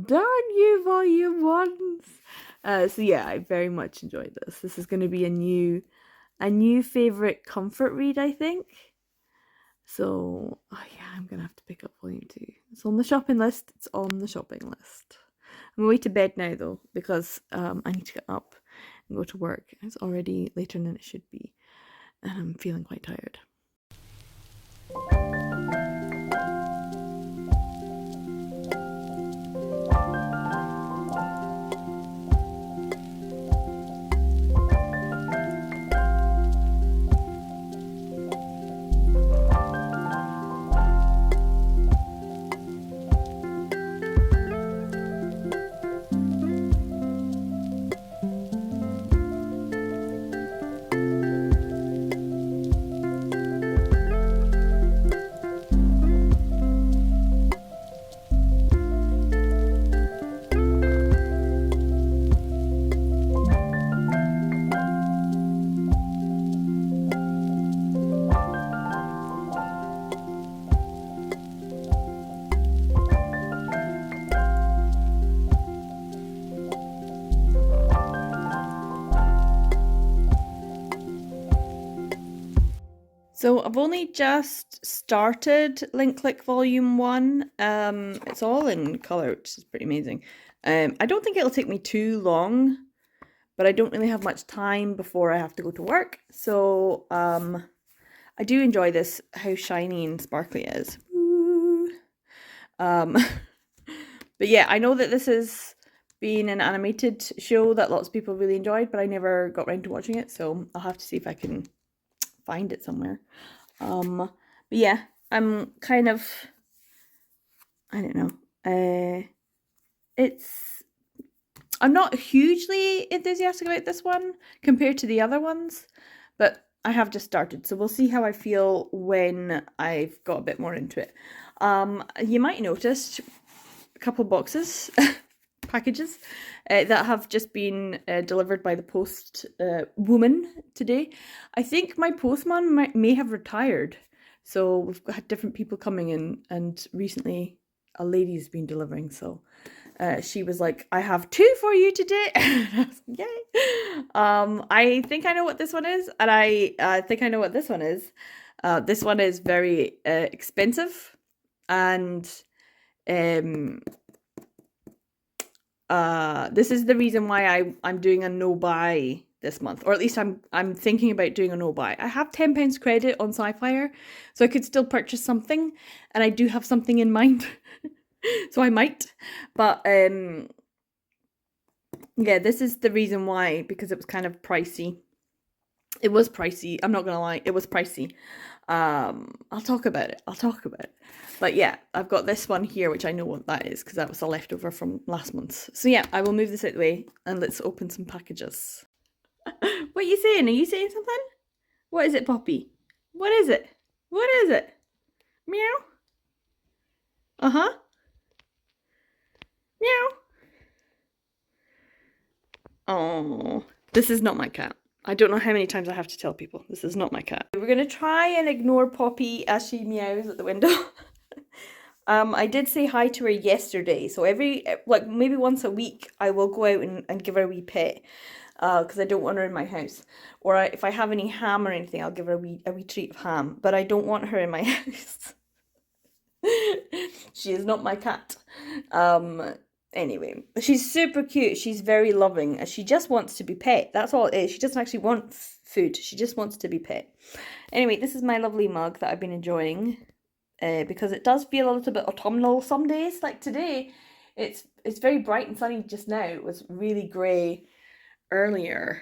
Darn you, volume 1s. So yeah, I very much enjoyed this. This is going to be a new favorite comfort read, I think. So yeah, I'm gonna have to pick up volume 2. It's on the shopping list. It's on the shopping list. I'm away to bed now though because I need to get up and go to work. It's already later than it should be, and I'm feeling quite tired. So I've only just started Link Click Volume 1. It's all in colour, which is pretty amazing. I don't think it'll take me too long, but I don't really have much time before I have to go to work. So I do enjoy this, how shiny and sparkly it is. Woo. But yeah, I know that this has been an animated show that lots of people really enjoyed, but I never got around to watching it, so I'll have to see if I can find it somewhere. But yeah, I'm kind of, I don't know. I'm not hugely enthusiastic about this one compared to the other ones, but I have just started, so we'll see how I feel when I've got a bit more into it. You might notice a couple boxes, packages, that have just been delivered by the post woman today. I think my postman may have retired, so we've had different people coming in, and recently a lady's been delivering, so she was like, I have 2 for you today. And I was like, yay. I think I know what this one is, and I think I know what this one is. This one is very expensive, and this is the reason why I'm doing a no buy this month, or at least I'm thinking about doing a no buy. I have £10 credit on Sci-Fire, so I could still purchase something, and I do have something in mind. So I might, but yeah, this is the reason why, because it was kind of pricey. It was pricey, I'm not gonna lie, it was pricey. I'll talk about it. But yeah, I've got this one here, which I know what that is, because that was a leftover from last month. So yeah, I will move this out of the way, and let's open some packages. What are you saying? Are you saying something? What is it, Poppy? What is it? What is it? Meow? Uh-huh. Meow. Oh, this is not my cat. I don't know how many times I have to tell people, this is not my cat. We're going to try and ignore Poppy as she meows at the window. I did say hi to her yesterday, so maybe once a week I will go out and give her a wee pet, because I don't want her in my house. Or if I have any ham or anything, I'll give her a wee treat of ham, but I don't want her in my house. She is not my cat. Anyway, she's super cute. She's very loving. She just wants to be pet. That's all it is. She doesn't actually want food. She just wants to be pet. Anyway, this is my lovely mug that I've been enjoying, because it does feel a little bit autumnal some days. Like today, it's very bright and sunny just now. It was really grey earlier,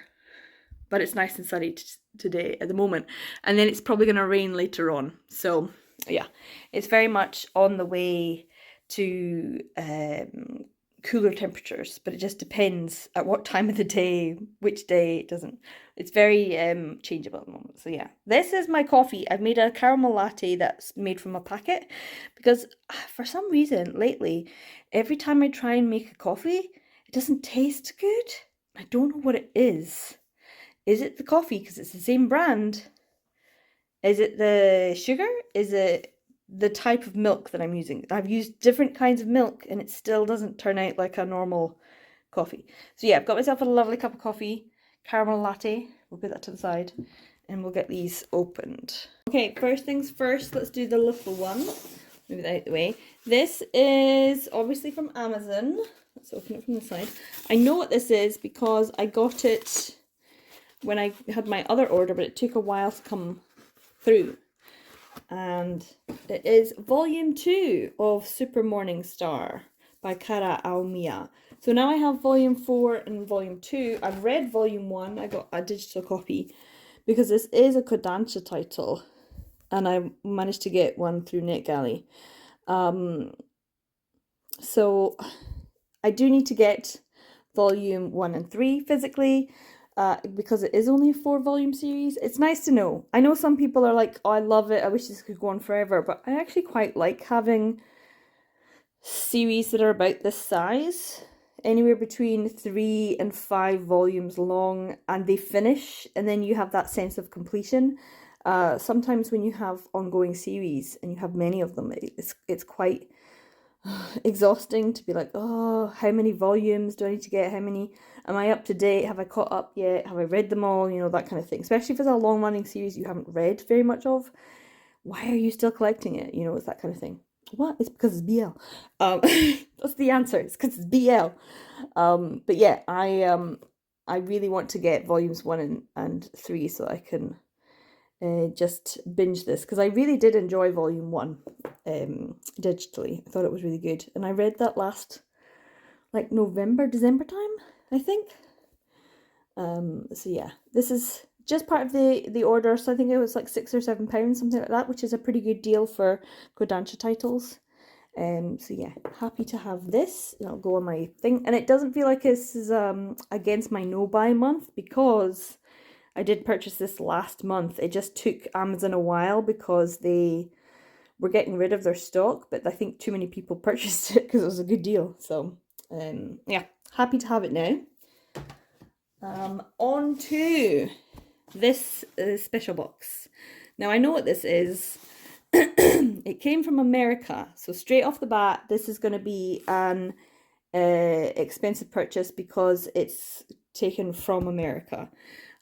but it's nice and sunny today at the moment. And then it's probably going to rain later on. So yeah, it's very much on the way to cooler temperatures, but it just depends at what time of the day, which day. It doesn't, it's very changeable at the moment. So yeah, this is my coffee. I've made a caramel latte that's made from a packet, because for some reason lately, every time I try and make a coffee, it doesn't taste good. I don't know what it is. Is it the coffee because it's the same brand? Is it the sugar? Is it the type of milk that I'm using? I've used different kinds of milk and it still doesn't turn out like a normal coffee. So yeah, I've got myself a lovely cup of coffee, caramel latte. We'll put that to the side and we'll get these opened. Okay, first things first, let's do the little one. Move that out of the way. This is obviously from Amazon. Let's open it from the side. I know what this is because I got it when I had my other order, but it took a while to come through. And it is volume 2 of Super Morning Star by Kara Aomiya. So now I have volume 4 and volume 2. I've read volume 1. I got a digital copy because this is a Kodansha title, and I managed to get one through NetGalley. So I do need to get volume 1 and 3 physically, because it is only a 4-volume series. It's nice to know. I know some people are like, oh, I love it, I wish this could go on forever, but I actually quite like having series that are about this size, anywhere between 3 and 5 volumes long, and they finish, and then you have that sense of completion. Sometimes when you have ongoing series and you have many of them, it's quite exhausting to be like, oh, how many volumes do I need to get? How many? Am I up to date? Have I caught up yet? Have I read them all? You know, that kind of thing. Especially if it's a long running series you haven't read very much of. Why are you still collecting it? You know, it's that kind of thing. What? It's because it's BL. That's the answer. It's because it's BL. But yeah, I really want to get volumes 1 and 3 so I can just binge this, because I really did enjoy volume 1 digitally. I thought it was really good, and I read that last like November, December time, I think. So yeah, this is just part of the order. So I think it was like £6 or £7, something like that, which is a pretty good deal for Kodansha titles. So yeah, happy to have this. It'll go on my thing, and it doesn't feel like this is against my no buy month, because I did purchase this last month. It just took Amazon a while because they were getting rid of their stock, but I think too many people purchased it because it was a good deal. So yeah, happy to have it now. On to this special box. Now I know what this is. It came from America, so straight off the bat, this is going to be an expensive purchase because it's taken from America.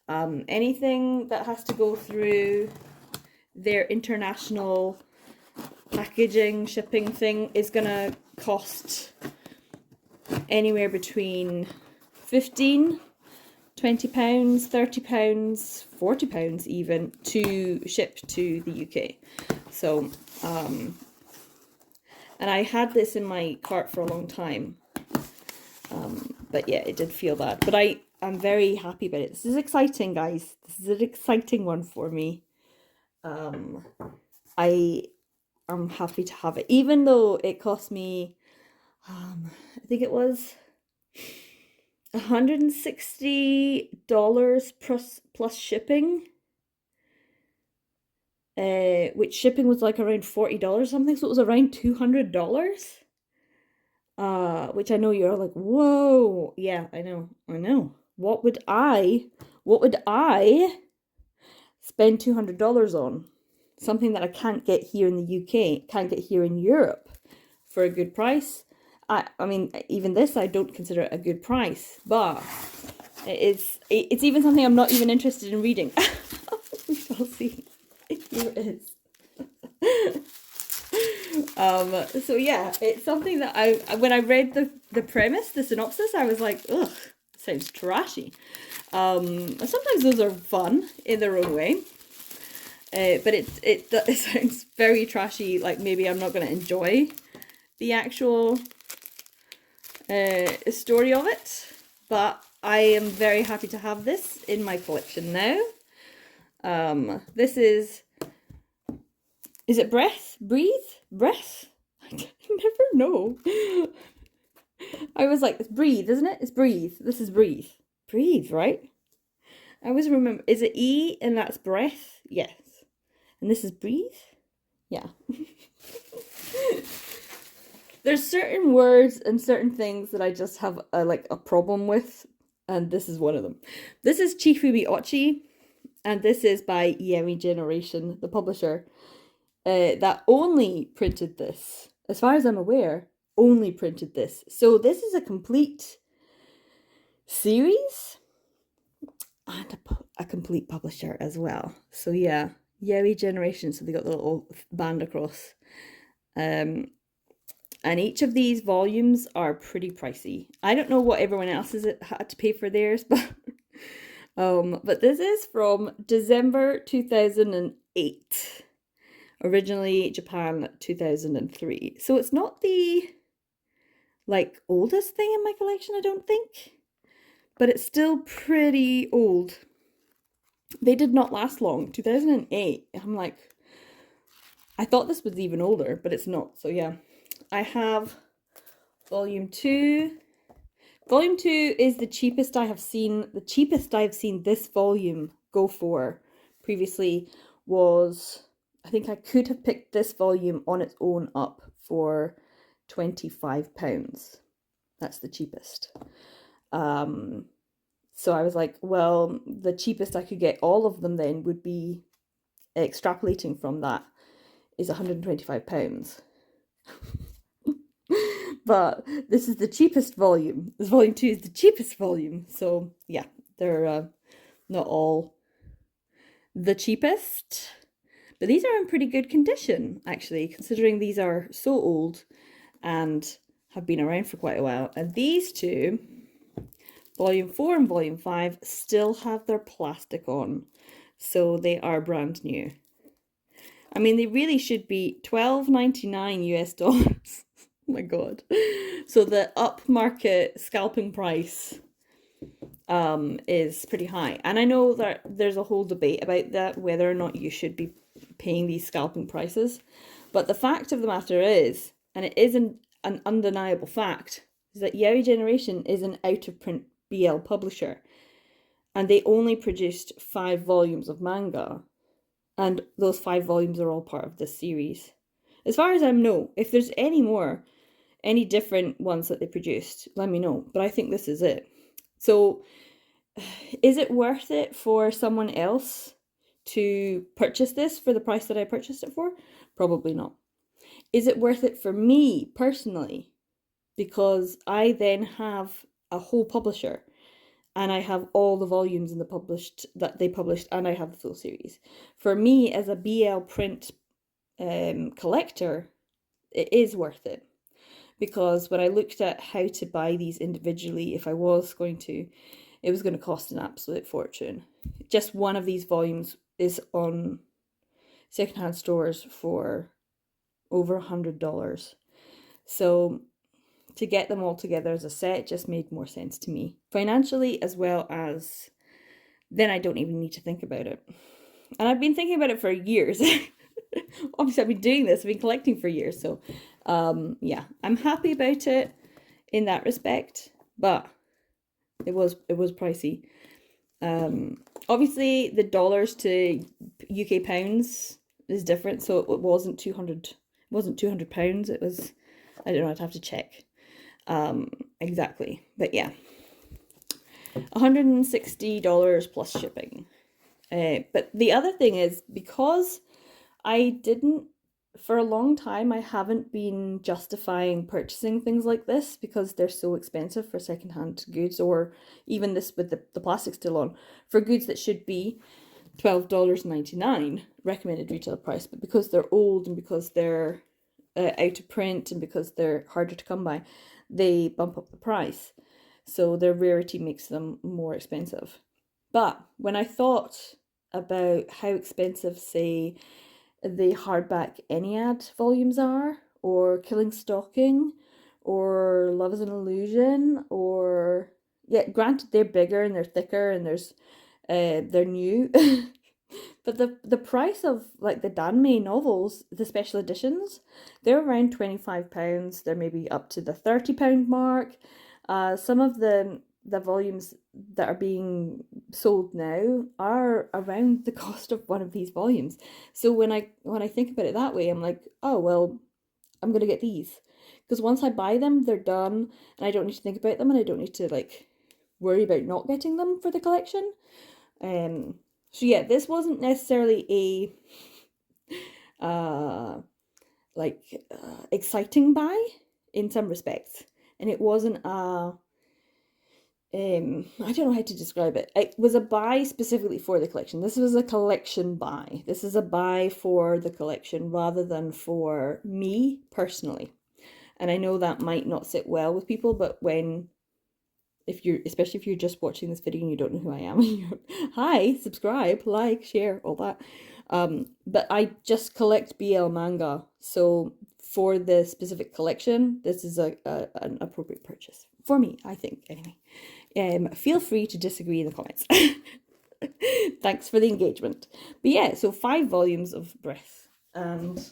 Anything that has to go through their international packaging, shipping thing is going to cost anywhere between £15, £20, £30, £40 even to ship to the UK. So, and I had this in my cart for a long time. But yeah, it did feel bad. But I'm very happy about it. This is exciting, guys. This is an exciting one for me. I am happy to have it, even though it cost me, I think it was $160 plus shipping. Which shipping was like around $40 or something, so it was around $200. Which I know you're like, whoa, yeah, I know. What would I spend $200 on? Something that I can't get here in the UK, can't get here in Europe for a good price. I mean, even this I don't consider a good price, but it's even something I'm not even interested in reading. We shall see. Here it is. So yeah, it's something that when I read the premise, the synopsis, I was like, ugh, sounds trashy. Sometimes those are fun in their own way. But it sounds very trashy, like maybe I'm not going to enjoy the actual story of it. But I am very happy to have this in my collection now. This is it breath? Breath? I never know. I was like, it's breathe, isn't it? It's breathe. This is breathe. Breathe, right? I always remember, is it E and that's breath? Yes. And this is breathe? Yeah. There's certain words and certain things that I just have a problem with, and this is one of them. This is Chifubi Ochi, and this is by Yemi Generation, the publisher, that only printed this. As far as I'm aware, only printed this. So this is a complete series and a complete publisher as well. So yeah, Yemi Generation, so they got the little band across. And each of these volumes are pretty pricey. I don't know what everyone else has had to pay for theirs, but this is from December 2008. Originally Japan 2003. So it's not the oldest thing in my collection, I don't think. But it's still pretty old. They did not last long. 2008. I'm like, I thought this was even older, but it's not. So yeah. I have volume 2. Volume 2 is the cheapest I have seen. The cheapest I've seen this volume go for previously was, I think I could have picked this volume on its own up for £25. That's the cheapest. So I was like, well, the cheapest I could get all of them then would be, extrapolating from that, is £125. But this is the cheapest volume. This volume 2 is the cheapest volume. So yeah, they're not all the cheapest. But these are in pretty good condition, actually, considering these are so old and have been around for quite a while. And these two, volume 4 and volume 5, still have their plastic on. So they are brand new. I mean, they really should be $12.99 US dollars. Oh my god. So the upmarket scalping price is pretty high. And I know that there's a whole debate about that, whether or not you should be paying these scalping prices. But the fact of the matter is, and it isn't an undeniable fact, is that Yaoi Generation is an out-of-print BL publisher. And they only produced 5 volumes of manga. And those 5 volumes are all part of this series. As far as I know, if there's any more, any different ones that they produced, let me know. But I think this is it. So, is it worth it for someone else to purchase this for the price that I purchased it for? Probably not. Is it worth it for me personally? Because I then have a whole publisher and I have all the volumes in the published that they published, and I have the full series. For me, as a BL print collector, it is worth it. Because when I looked at how to buy these individually, if I was going to, it was going to cost an absolute fortune. Just one of these volumes is on secondhand stores for over $100. So to get them all together as a set just made more sense to me. Financially, as well as then I don't even need to think about it. And I've been thinking about it for years. Obviously, I've been doing this, I've been collecting for years. So yeah, I'm happy about it in that respect, but it was pricey. Obviously the dollars to UK pounds is different, so it wasn't 200. It wasn't £200. It was, I don't know. I'd have to check exactly, but yeah, $160 plus shipping. But the other thing is, because I didn't, for a long time, I haven't been justifying purchasing things like this because they're so expensive for secondhand goods, or even this with the plastic still on, for goods that should be $12.99 recommended retail price, but because they're old and because they're out of print and because they're harder to come by, they bump up the price. So their rarity makes them more expensive. But when I thought about how expensive, say, the hardback Ennead volumes are, or Killing Stalking, or Love is an Illusion, or yeah, granted they're bigger and they're thicker and they're new, but the price of like the Danmei novels, the special editions, they're around £25. They're maybe up to the £30 mark. Some of the volumes that are being sold now are around the cost of one of these volumes. So when I think about it that way, I'm like, oh well, I'm gonna get these, because once I buy them, they're done, and I don't need to think about them, and I don't need to like worry about not getting them for the collection. So yeah, this wasn't necessarily a exciting buy in some respects, and it wasn't a I don't know how to describe it. It was a buy specifically for the collection. This was a collection buy. This is a buy for the collection rather than for me personally. And I know that might not sit well with people, but especially if you're just watching this video and you don't know who I am, hi, subscribe, like, share, all that. But I just collect BL manga, so for the specific collection, this is an appropriate purchase for me, I think. Anyway, feel free to disagree in the comments. Thanks for the engagement. But yeah, so 5 volumes of Breath, and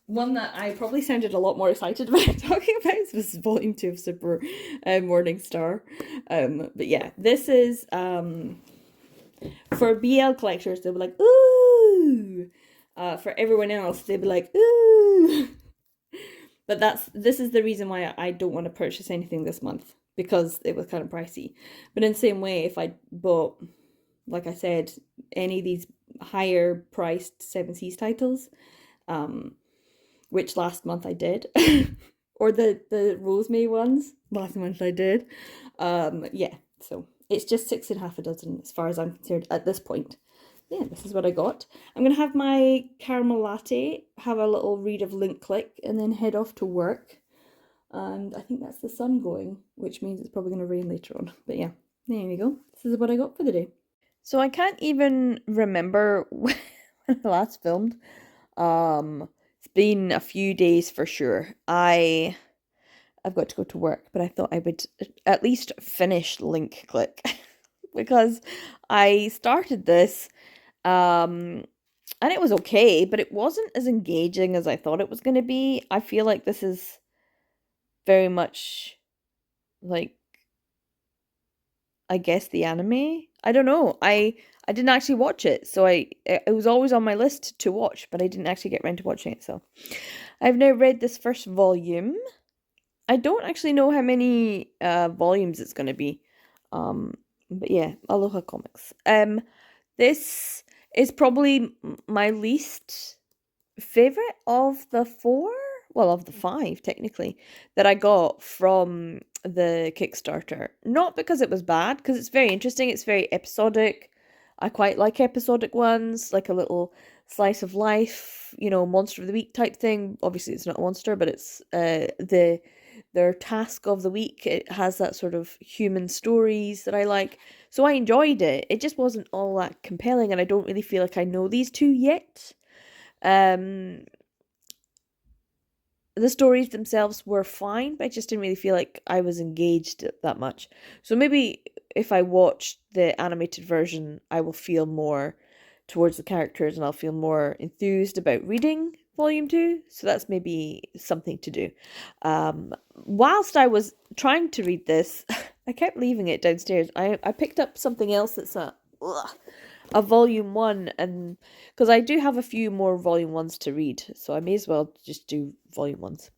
one that I probably sounded a lot more excited about talking about was volume 2 of Super Morning Star. But yeah, this is for BL collectors, they'll be like, ooh. For everyone else, they'll be like, ooh. But this is the reason why I don't want to purchase anything this month, because it was kind of pricey. But in the same way, if I bought, like I said, any of these higher priced 7 Seas titles, which last month I did, or the Rosemary ones, last month I did. Yeah, so it's just six and a half a dozen as far as I'm concerned at this point. Yeah, this is what I got. I'm gonna have my caramel latte, have a little read of Link Click, and then head off to work. And I think that's the sun going, which means it's probably gonna rain later on. But yeah, there we go. This is what I got for the day. So I can't even remember when I last filmed. It's been a few days for sure. I've got to go to work, but I thought I would at least finish Link Click because I started this and it was okay, but it wasn't as engaging as I thought it was going to be. I feel like this is very much like, I guess, the anime. I don't know. I didn't actually watch it, so it was always on my list to watch, but I didn't actually get around to watching it. So I've now read this first volume. I don't actually know how many volumes it's going to be. Um, but yeah, Aloha Comics. This is probably my least favorite of the four, well, of the five technically, that I got from the Kickstarter. Not because it was bad, because it's very interesting, it's very episodic. I quite like episodic ones, like a little slice of life, monster of the week type thing. Obviously, it's not a monster, but it's their task of the week. It has that sort of human stories that I like. So I enjoyed it. It just wasn't all that compelling, and I don't really feel like I know these two yet. Um, the stories themselves were fine, but I just didn't really feel like I was engaged that much. So maybe if I watch the animated version, I will feel more towards the characters and I'll feel more enthused about reading volume 2. So that's maybe something to do. Whilst I was trying to read this, I kept leaving it downstairs. I picked up something else that's a volume 1, and because I do have a few more volume 1s to read, so I may as well just do volume 1s.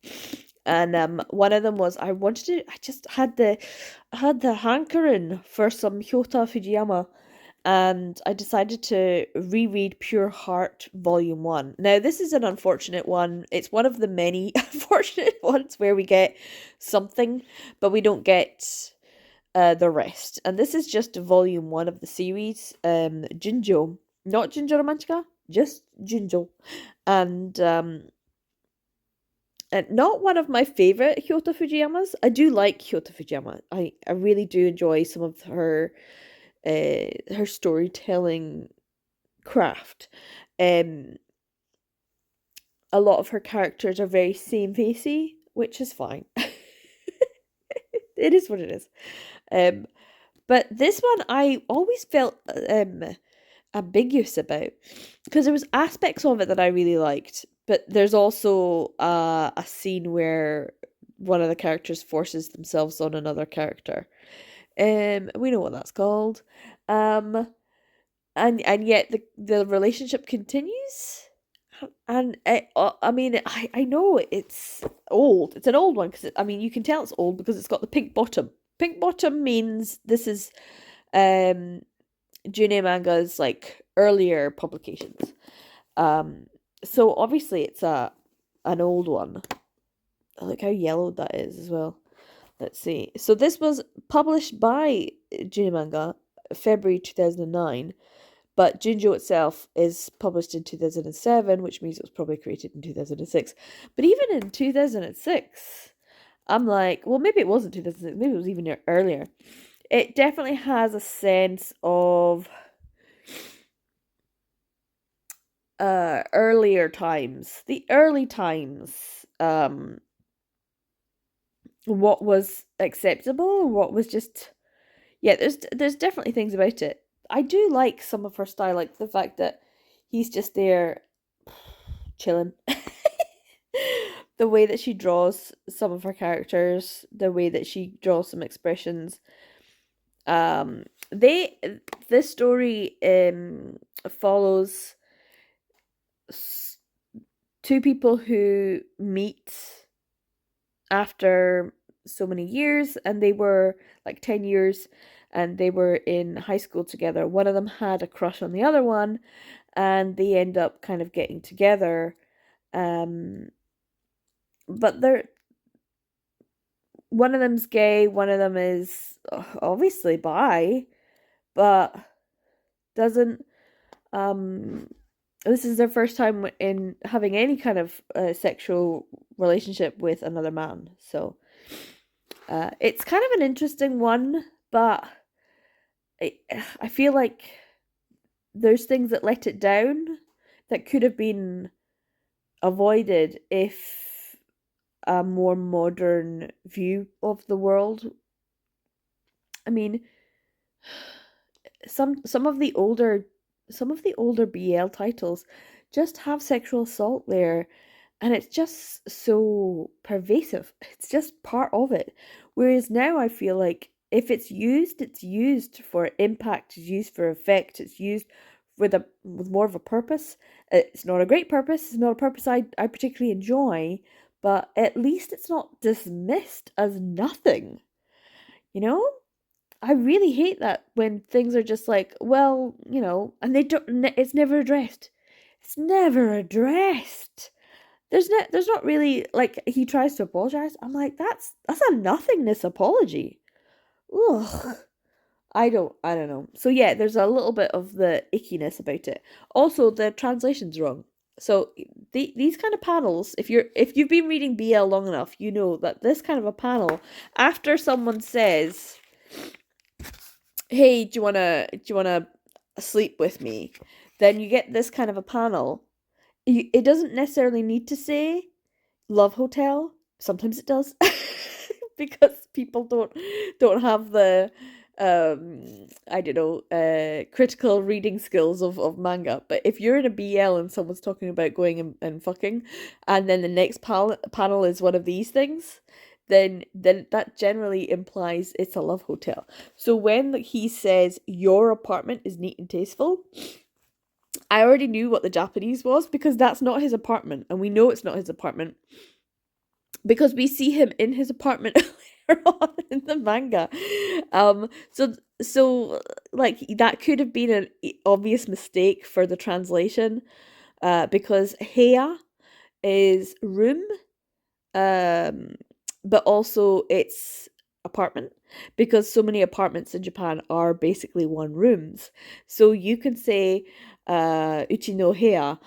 And one of them was, I just had the hankering for some Hyota Fujiyama, and I decided to reread Pure Heart Volume 1. Now, this is an unfortunate one. It's one of the many unfortunate ones where we get something, but we don't get the rest. And this is just volume 1 of the series. Jinjo. Not Jinjo Romantica, just Jinjo. And not one of my favorite Hyota Fujiyamas. I do like Hyota Fujiyama. I really do enjoy some of her storytelling craft. A lot of her characters are very same-facey, which is fine. It is what it is. But this one I always felt ambiguous about, because there was aspects of it that I really liked, but there's also a scene where one of the characters forces themselves on another character. We know what that's called. And yet the relationship continues. And I mean, I know it's old. It's an old one because I mean you can tell it's old because it's got the pink bottom. Pink bottom means this is June Manga's like earlier publications. So obviously it's an old one. Look how yellowed that is as well. Let's see. So this was published by June Manga February 2009. But Jinjo itself is published in 2007, which means it was probably created in 2006. But even in 2006, I'm like, well, maybe it wasn't 2006, maybe it was even earlier. It definitely has a sense of earlier times. The early times, what was acceptable, what was just... Yeah, there's definitely things about it. I do like some of her style, like the fact that he's just there chilling. The way that she draws some of her characters, the way that she draws some expressions. This story follows two people who meet after so many years, and they were like 10 years, and they were in high school together. One of them had a crush on the other one, and they end up kind of getting together. But one of them's gay, one of them is obviously bi, but doesn't this is their first time in having any kind of sexual relationship with another man. So it's kind of an interesting one, but I, I feel like there's things that let it down that could have been avoided if a more modern view of the world. I mean, some of the older BL titles just have sexual assault there, and it's just so pervasive. It's just part of it. Whereas now I feel like if it's used for impact, it's used for effect, it's used with more of a purpose. It's not a great purpose, it's not a purpose I particularly enjoy, but at least it's not dismissed as nothing, you know? I really hate that when things are just like, well, and they don't. It's never addressed. It's never addressed. There's not really like he tries to apologize. I'm like, that's a nothingness apology. Ugh. I don't know. So yeah, there's a little bit of the ickiness about it. Also, the translation's wrong. So these kind of panels, if you've been reading BL long enough, you know that this kind of a panel, after someone says, hey, do you wanna sleep with me? Then you get this kind of a panel. It doesn't necessarily need to say love hotel. Sometimes it does, because people don't have the I don't know, critical reading skills of manga. But if you're in a BL and someone's talking about going and fucking, and then the next panel is one of these things, then that generally implies it's a love hotel. So when he says your apartment is neat and tasteful, I already knew what the Japanese was, because that's not his apartment, and we know it's not his apartment because we see him in his apartment later on in the manga. So like that could have been an obvious mistake for the translation, because heya is room, um, but also it's apartment, because so many apartments in Japan are basically one rooms. So you can say uchi no heya,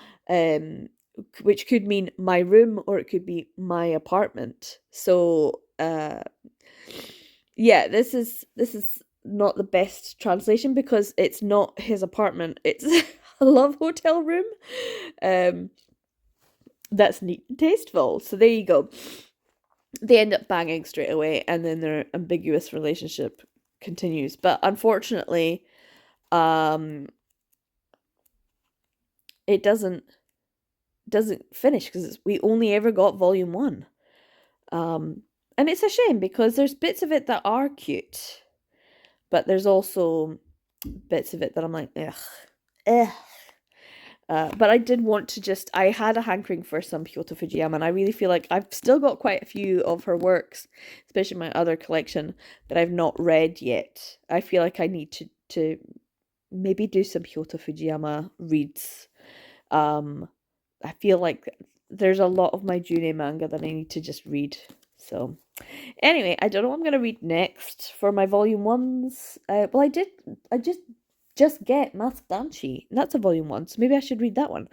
which could mean my room, or it could be my apartment. So yeah, this is not the best translation, because it's not his apartment, it's a love hotel room. Um that's neat and tasteful. So there you go. They end up banging straight away, and then their ambiguous relationship continues. But unfortunately, um it doesn't finish, because we only ever got volume 1. And it's a shame, because there's bits of it that are cute, but there's also bits of it that I'm like, ugh, ugh. But I did want to I had a hankering for some Kyoto Fujiyama, and I really feel like I've still got quite a few of her works, especially my other collection, that I've not read yet. I feel like I need to maybe do some Kyoto Fujiyama reads. I feel like there's a lot of my June manga that I need to just read. So anyway, I don't know what I'm gonna read next for my volume 1s. Well, I just get Mask Danshi. That's a volume 1, so maybe I should read that one.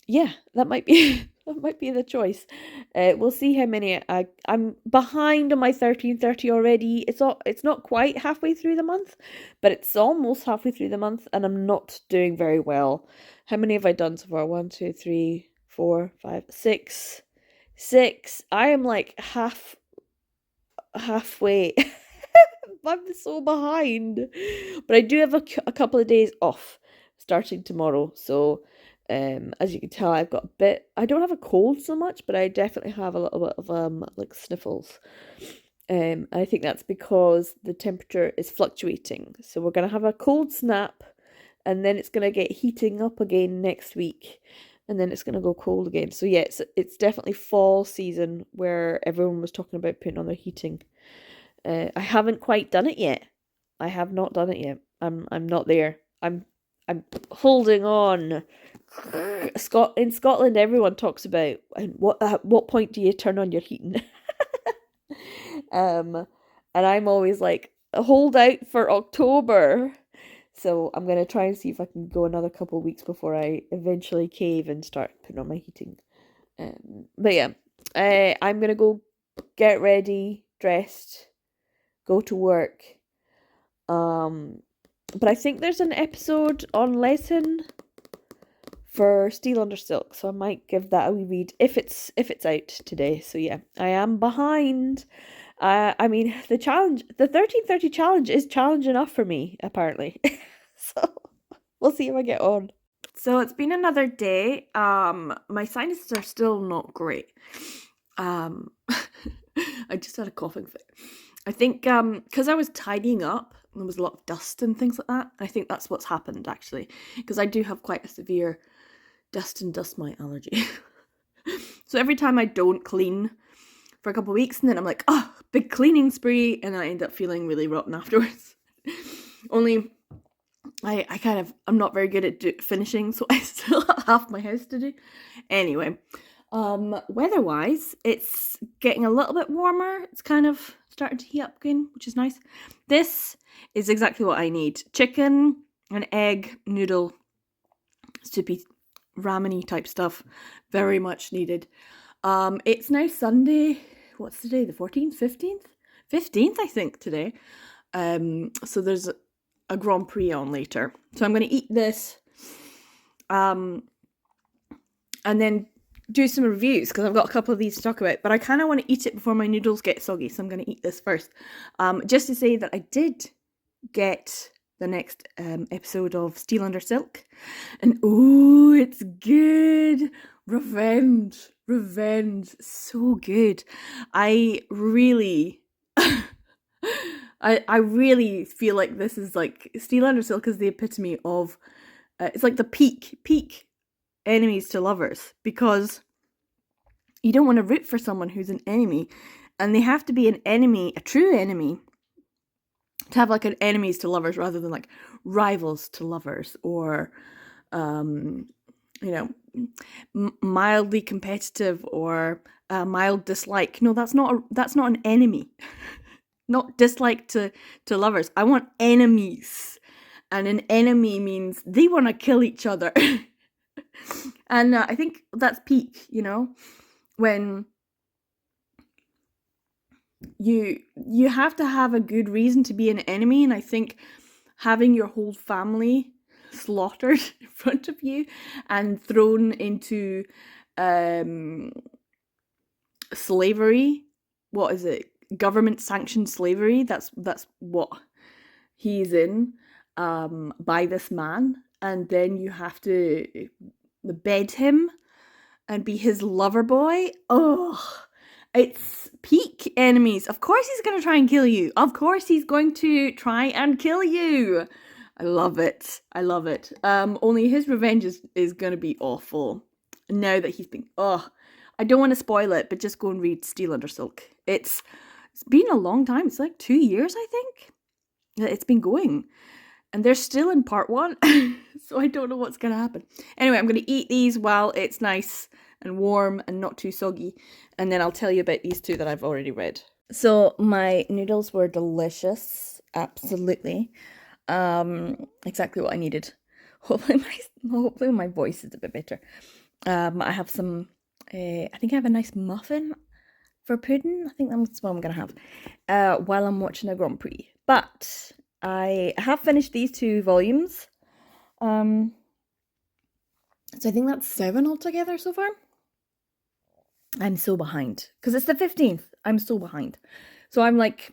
Yeah, that might be that might be the choice. We'll see how many I'm behind on my 1330 already. It's not quite halfway through the month, but it's almost halfway through the month, and I'm not doing very well. How many have I done so far? 1, 2, 3, 4, 5, 6. 6. I am like halfway. I'm so behind. But I do have a couple of days off starting tomorrow. So as you can tell, I've got a bit, I don't have a cold so much, but I definitely have a little bit of like sniffles. I think that's because the temperature is fluctuating. So we're gonna have a cold snap, and then it's gonna get heating up again next week, and then it's gonna go cold again. So yeah, it's definitely fall season, where everyone was talking about putting on their heating. I haven't quite done it yet. I have not done it yet. I'm not there. I'm holding on. In Scotland, everyone talks about, and at what point do you turn on your heating? And I'm always like, hold out for October. So I'm gonna try and see if I can go another couple of weeks before I eventually cave and start putting on my heating. But yeah, I'm gonna go get ready, dressed, go to work. But I think there's an episode on Lesson for Steel Under Silk, so I might give that a wee read if it's out today. So yeah, I am behind. I mean the 1330 challenge is challenge enough for me apparently. So we'll see if I get on. So it's been another day. My sinuses are still not great. I just had a coughing fit. I think because I was tidying up, there was a lot of dust and things like that. I think that's what's happened actually, because I do have quite a severe dust and dust mite allergy. So every time I don't clean for a couple of weeks, and then I'm like, oh, big cleaning spree, and I end up feeling really rotten afterwards. Only I'm not very good at finishing, so I still have half my house to do. Anyway, weather-wise, it's getting a little bit warmer. It's kind of starting to heat up again, which is nice. This is exactly what I need. Chicken, an egg, noodle, soupy, ramen-y type stuff. Very much needed. It's now Sunday. What's today? The 14th? 15th? 15th, I think, today. So there's a Grand Prix on later. So I'm going to eat this. And then do some reviews, because I've got a couple of these to talk about, but I kind of want to eat it before my noodles get soggy, so I'm going to eat this first. Just to say that I did get the next episode of Steel Under Silk, and oh, it's good. Revenge, so good. I really I really feel like this is like Steel Under Silk is the epitome of it's like the peak enemies to lovers, because you don't want to root for someone who's an enemy, and they have to be an enemy, a true enemy, to have like an enemies to lovers rather than like rivals to lovers, or mildly competitive or mild dislike. No, that's not an enemy. Not dislike to lovers. I want enemies, and an enemy means they want to kill each other. And I think that's peak, when you have to have a good reason to be an enemy, and I think having your whole family slaughtered in front of you and thrown into slavery, what is it? Government sanctioned slavery. That's what he's in, by this man, and then you have to bed him and be his lover boy. Oh, it's peak enemies. Of course he's going to try and kill you. Of course he's going to try and kill you. I love it. Only his revenge is going to be awful. Now that he's been... I don't want to spoil it, but just go and read Steel Under Silk. It's been a long time. It's like 2 years, I think. It's been going. And they're still in part 1. So I don't know what's going to happen. Anyway, I'm going to eat these while it's nice and warm and not too soggy. And then I'll tell you about these two that I've already read. So my noodles were delicious. Absolutely. Exactly what I needed. Hopefully my voice is a bit better. I have some... I think I have a nice muffin for pudding. I think that's what I'm going to have while I'm watching a Grand Prix. But I have finished these 2 volumes. So I think that's 7 altogether so far. I'm so behind. Because it's the 15th. I'm so behind. So I'm like,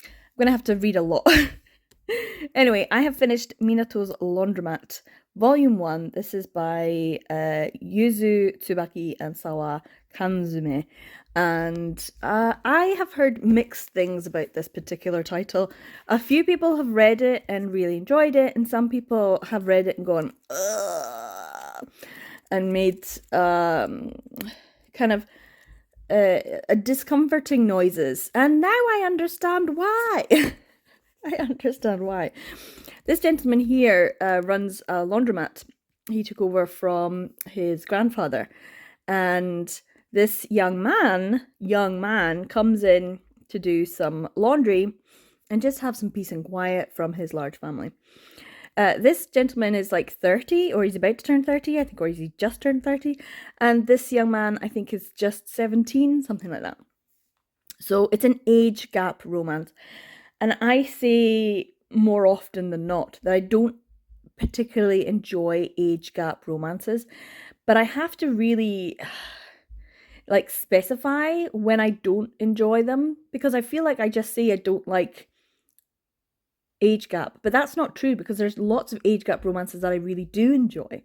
I'm going to have to read a lot. Anyway, I have finished Minato's Laundromat, Volume 1. This is by Yuzu Tsubaki and Sawa Kanzume. And I have heard mixed things about this particular title. A few people have read it and really enjoyed it, and some people have read it and gone, ugh, and made kind of discomforting noises. And now I understand why. I understand why. This gentleman here runs a laundromat. He took over from his grandfather, and this young man comes in to do some laundry and just have some peace and quiet from his large family. This gentleman is like 30, or he's about to turn 30, I think, or he's just turned 30. And this young man, I think, is just 17, something like that. So it's an age gap romance. And I say more often than not that I don't particularly enjoy age gap romances, but I have to really like specify when I don't enjoy them, because I feel like I just say I don't like age gap, but that's not true, because there's lots of age gap romances that I really do enjoy.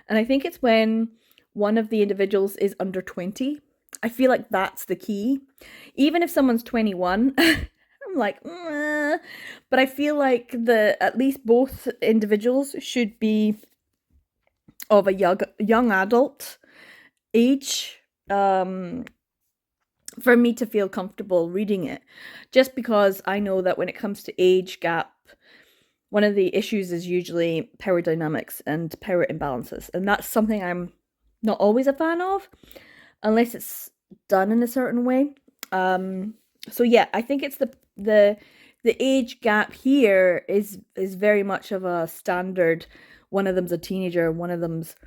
And I think it's when one of the individuals is under 20. I feel like that's the key. Even if someone's 21, I'm like, but I feel like at least both individuals should be of a young adult age, for me to feel comfortable reading it. Just because I know that when it comes to age gap, one of the issues is usually power dynamics and power imbalances, and that's something I'm not always a fan of, unless it's done in a certain way. So yeah, I think it's the age gap here is very much of a standard. One of them's a teenager, one of them's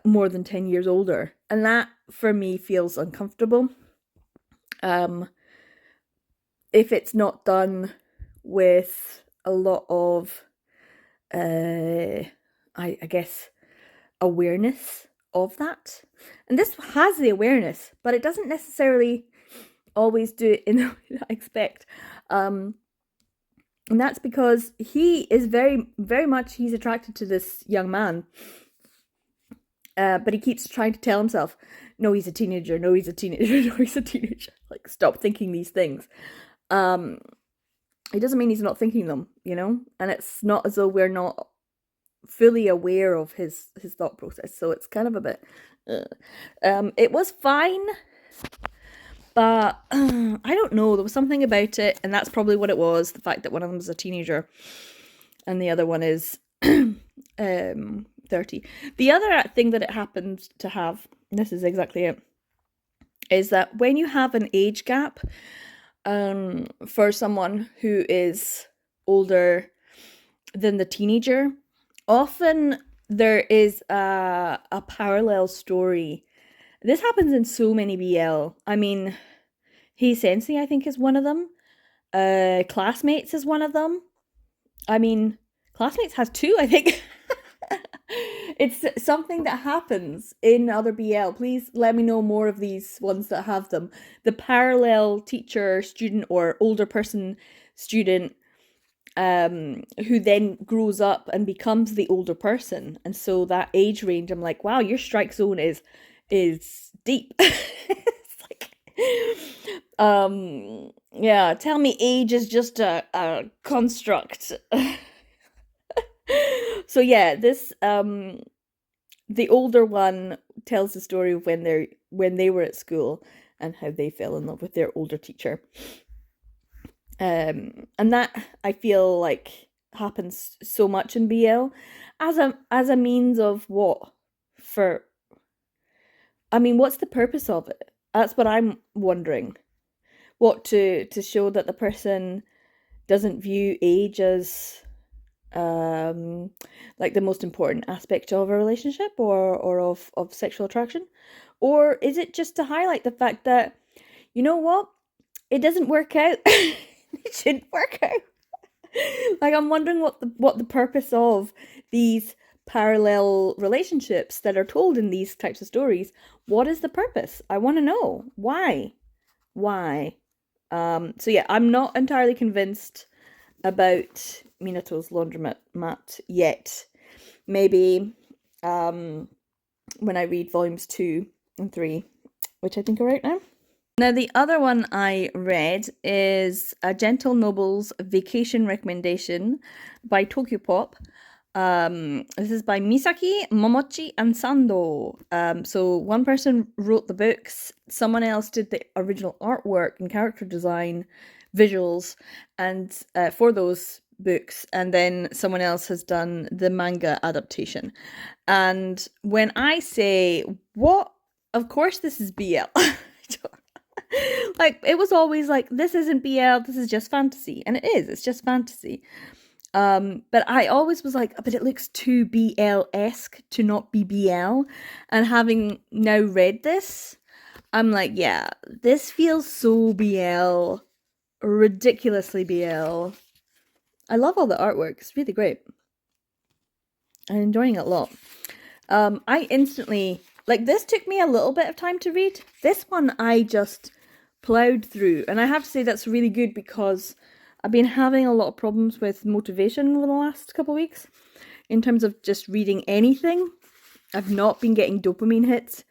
more than 10 years older, and that for me feels uncomfortable. If it's not done with a lot of I guess awareness of that, and this has the awareness, but it doesn't necessarily always do it in the way that I expect, and that's because he is very, very much, he's attracted to this young man, but he keeps trying to tell himself, no, he's a teenager, no, he's a teenager, no, he's a teenager. Like, stop thinking these things. It doesn't mean he's not thinking them, you know? And it's not as though we're not fully aware of his thought process. So it's kind of a bit... it was fine, but I don't know. There was something about it, and that's probably what it was. The fact that one of them is a teenager and the other one is 30. The other thing that it happened to have, this is exactly it, is that when you have an age gap for someone who is older than the teenager, often there is a parallel story. This happens in so many BL. I mean, Hey Sensei, I think, is one of them. Classmates is one of them. I mean, Classmates has two, I think. It's something that happens in other BL. Please let me know more of these ones that have them. The parallel teacher, student, or older person, student, who then grows up and becomes the older person. And so that age range, I'm like, wow, your strike zone is deep. It's like, yeah, tell me age is just a construct. So yeah, this the older one tells the story of when they were at school and how they fell in love with their older teacher. And that, I feel like, happens so much in BL as a means of what? For, I mean, what's the purpose of it? That's what I'm wondering. What, to show that the person doesn't view age as like the most important aspect of a relationship or of sexual attraction? Or is it just to highlight the fact that, you know what, it doesn't work out? It shouldn't work out. Like, I'm wondering what the purpose of these parallel relationships that are told in these types of stories, what is the purpose? I want to know. Why? So yeah, I'm not entirely convinced about Minato's Laundromat yet. Maybe when I read volumes 2 and 3, which I think are out now. Now, the other one I read is A Gentle Noble's Vacation Recommendation by Tokyopop. This is by Misaki, Momochi, and Sando. So one person wrote the books, someone else did the original artwork and character design, visuals, and for those books, and then someone else has done the manga adaptation. And when I say, what? Of course this is BL. Like, it was always like, this isn't BL, this is just fantasy. And it is, it's just fantasy. But I always was like, but it looks too BL-esque to not be BL. And having now read this, I'm like, yeah, this feels so BL, ridiculously BL. I love all the artwork, it's really great. I'm enjoying it a lot. I instantly, like, this took me a little bit of time to read. This one I just plowed through, and I have to say that's really good because I've been having a lot of problems with motivation over the last couple of weeks in terms of just reading anything. I've not been getting dopamine hits,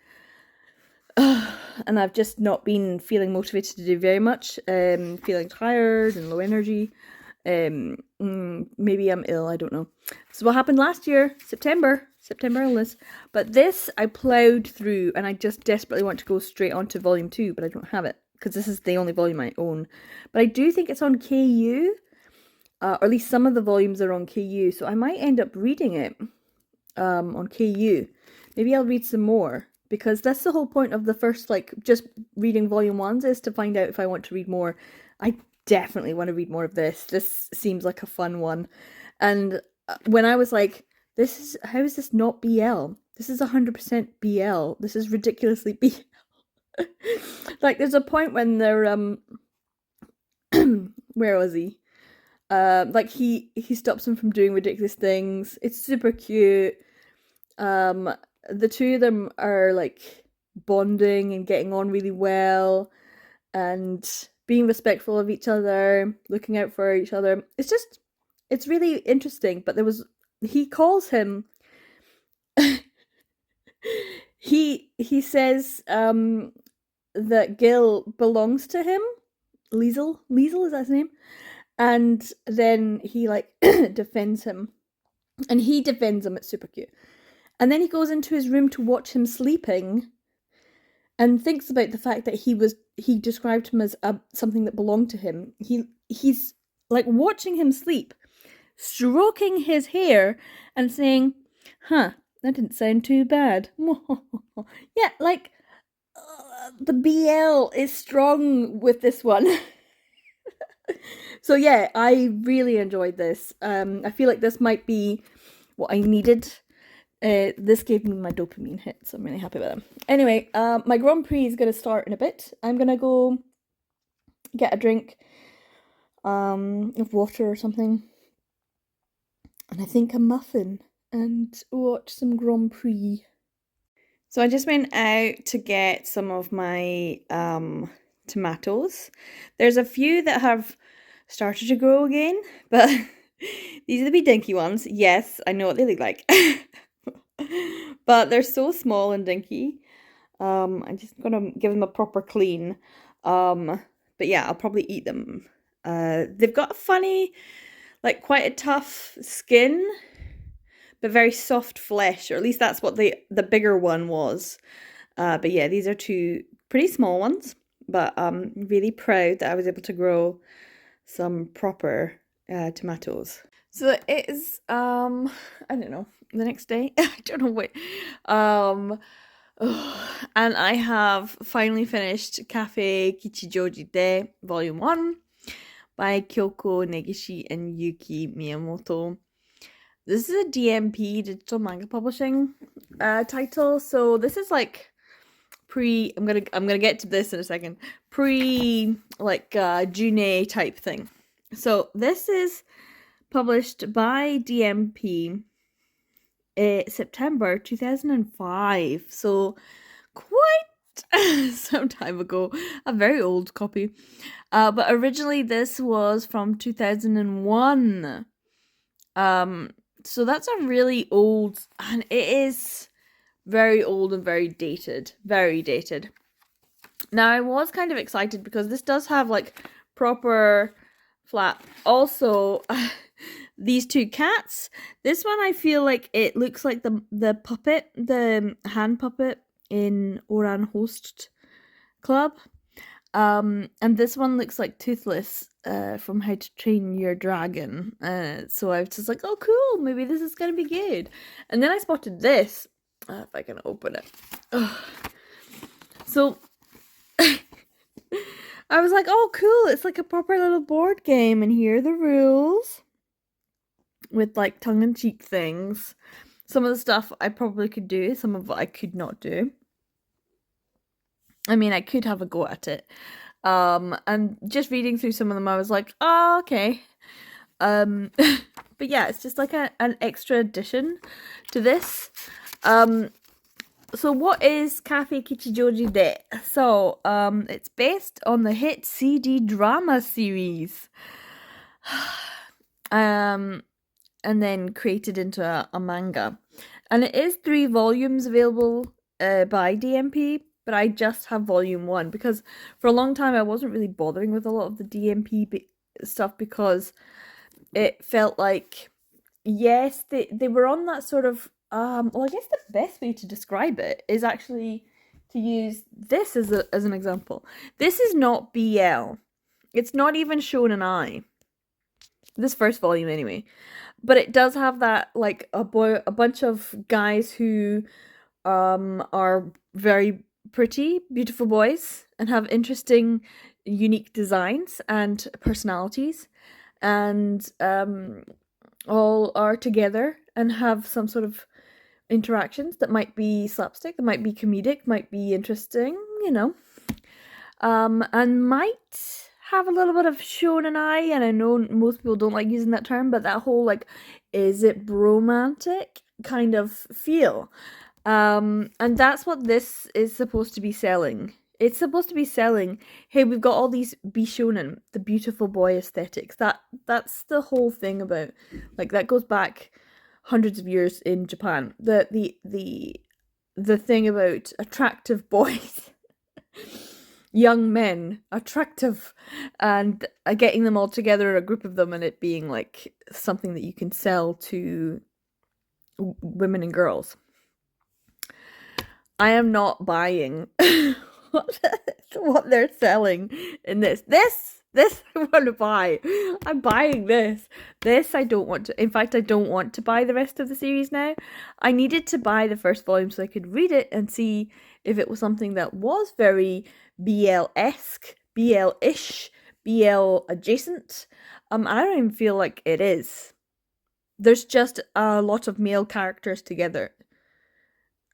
and I've just not been feeling motivated to do very much. Feeling tired and low energy. Maybe I'm ill, I don't know. So what happened last year, September illness. But this I plowed through, and I just desperately want to go straight on to volume 2, but I don't have it because this is the only volume I own. But I do think it's on KU, or at least some of the volumes are on KU, so I might end up reading it on KU. Maybe I'll read some more, because that's the whole point of the first, like, just reading volume 1s is to find out if I want to read more. I definitely want to read more of this. This seems like a fun one. And when I was like, how is this not BL? This is 100% BL. This is ridiculously BL. Like, there's a point when they're, where was he? Like, he stops him from doing ridiculous things. It's super cute. The two of them are, like, bonding and getting on really well, and being respectful of each other, looking out for each other. It's really interesting. But he calls him, he says, that Gil belongs to him. Liesel is that his name? And then he, like, defends him. And he defends him, it's super cute. And then he goes into his room to watch him sleeping and thinks about the fact that he described him as something that belonged to him. He's like watching him sleep, stroking his hair and saying, that didn't sound too bad. Yeah, like, the BL is strong with this one. So yeah, I really enjoyed this. I feel like this might be what I needed. This gave me my dopamine hit, so I'm really happy with them. Anyway, my Grand Prix is going to start in a bit. I'm going to go get a drink of water or something, and I think a muffin, and watch some Grand Prix. So I just went out to get some of my tomatoes. There's a few that have started to grow again, but these are the wee dinky ones. Yes, I know what they look like. But they're so small and dinky. I'm just gonna give them a proper clean. But yeah, I'll probably eat them. They've got a funny, like, quite a tough skin, but very soft flesh, or at least that's what the bigger one was. But yeah, these are two pretty small ones, but I'm really proud that I was able to grow some proper tomatoes. So it is, I don't know, the next day. I don't know what. And I have finally finished Cafe Kichijoji De Volume 1 by Kyoko Negishi and Yuki Miyamoto. This is a DMP, Digital Manga Publishing title. So this is like I'm gonna get to this in a second. Like June type thing. So this is published by DMP September 2005. So quite some time ago. A very old copy. But originally this was from 2001. So that's a really old, and it is very old and very dated. Very dated. Now, I was kind of excited because this does have, like, proper flap. Also, these two cats. This one, I feel like it looks like the puppet, the hand puppet in Oran Host Club. And this one looks like Toothless from How to Train Your Dragon. So I was just like, oh, cool, maybe this is gonna be good. And then I spotted this. If I can open it. Ugh. So I was like, oh, cool. It's like a proper little board game, and here are the rules with like tongue in cheek things. Some of the stuff I probably could do, some of it I could not do. I mean, I could have a go at it. And just reading through some of them, I was like, oh, okay. But yeah, it's just like an extra addition to this. So what is Cafe Kichijoji De? So, it's based on the hit CD drama series. And then created into a manga. And it is 3 volumes available by DMP, but I just have volume 1 because for a long time I wasn't really bothering with a lot of the DMP stuff because it felt like, yes, they were on that sort of, well, I guess the best way to describe it is actually to use this as an example. This is not BL. It's not even shown an eye. This first volume anyway. But it does have that, like, a bunch of guys who are very pretty, beautiful boys and have interesting, unique designs and personalities, and all are together and have some sort of interactions that might be slapstick, that might be comedic, might be interesting, and might have a little bit of shonen eye. And I know most people don't like using that term, but that whole like, is it bromantic kind of feel. And that's what this is supposed to be selling. It's supposed to be selling, hey, we've got all these bishonen, the beautiful boy aesthetics. That's the whole thing about, like, that goes back hundreds of years in Japan. The thing about attractive boys, young men, attractive, and getting them all together, a group of them, and it being like something that you can sell to women and girls. I am not buying what they're selling in this. This I want to buy. I'm buying this. This I don't want to. In fact, I don't want to buy the rest of the series now. I needed to buy the first volume so I could read it and see if it was something that was very BL-esque, BL-ish, BL adjacent. I don't even feel like it is. There's just a lot of male characters together,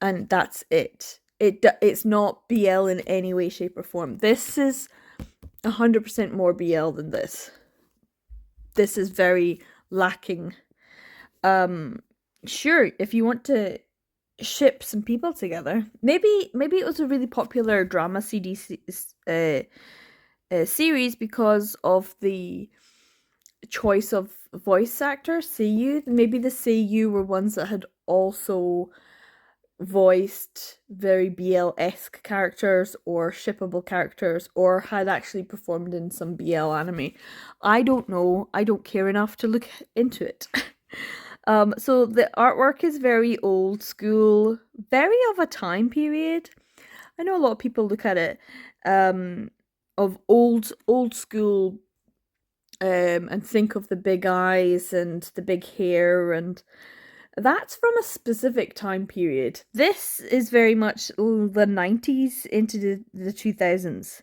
and that's it. It's not BL in any way, shape, or form. This is 100% more BL than this. This is very lacking. Sure, if you want to ship some people together, maybe it was a really popular drama CD series because of the choice of voice actors, seiyuu. Maybe the seiyuu were ones that had also voiced very BL-esque characters or shippable characters, or had actually performed in some BL anime. I don't know. I don't care enough to look into it. So the artwork is very old school, very of a time period. I know a lot of people look at it of old school and think of the big eyes and the big hair, and that's from a specific time period. This is very much the 90s into the 2000s.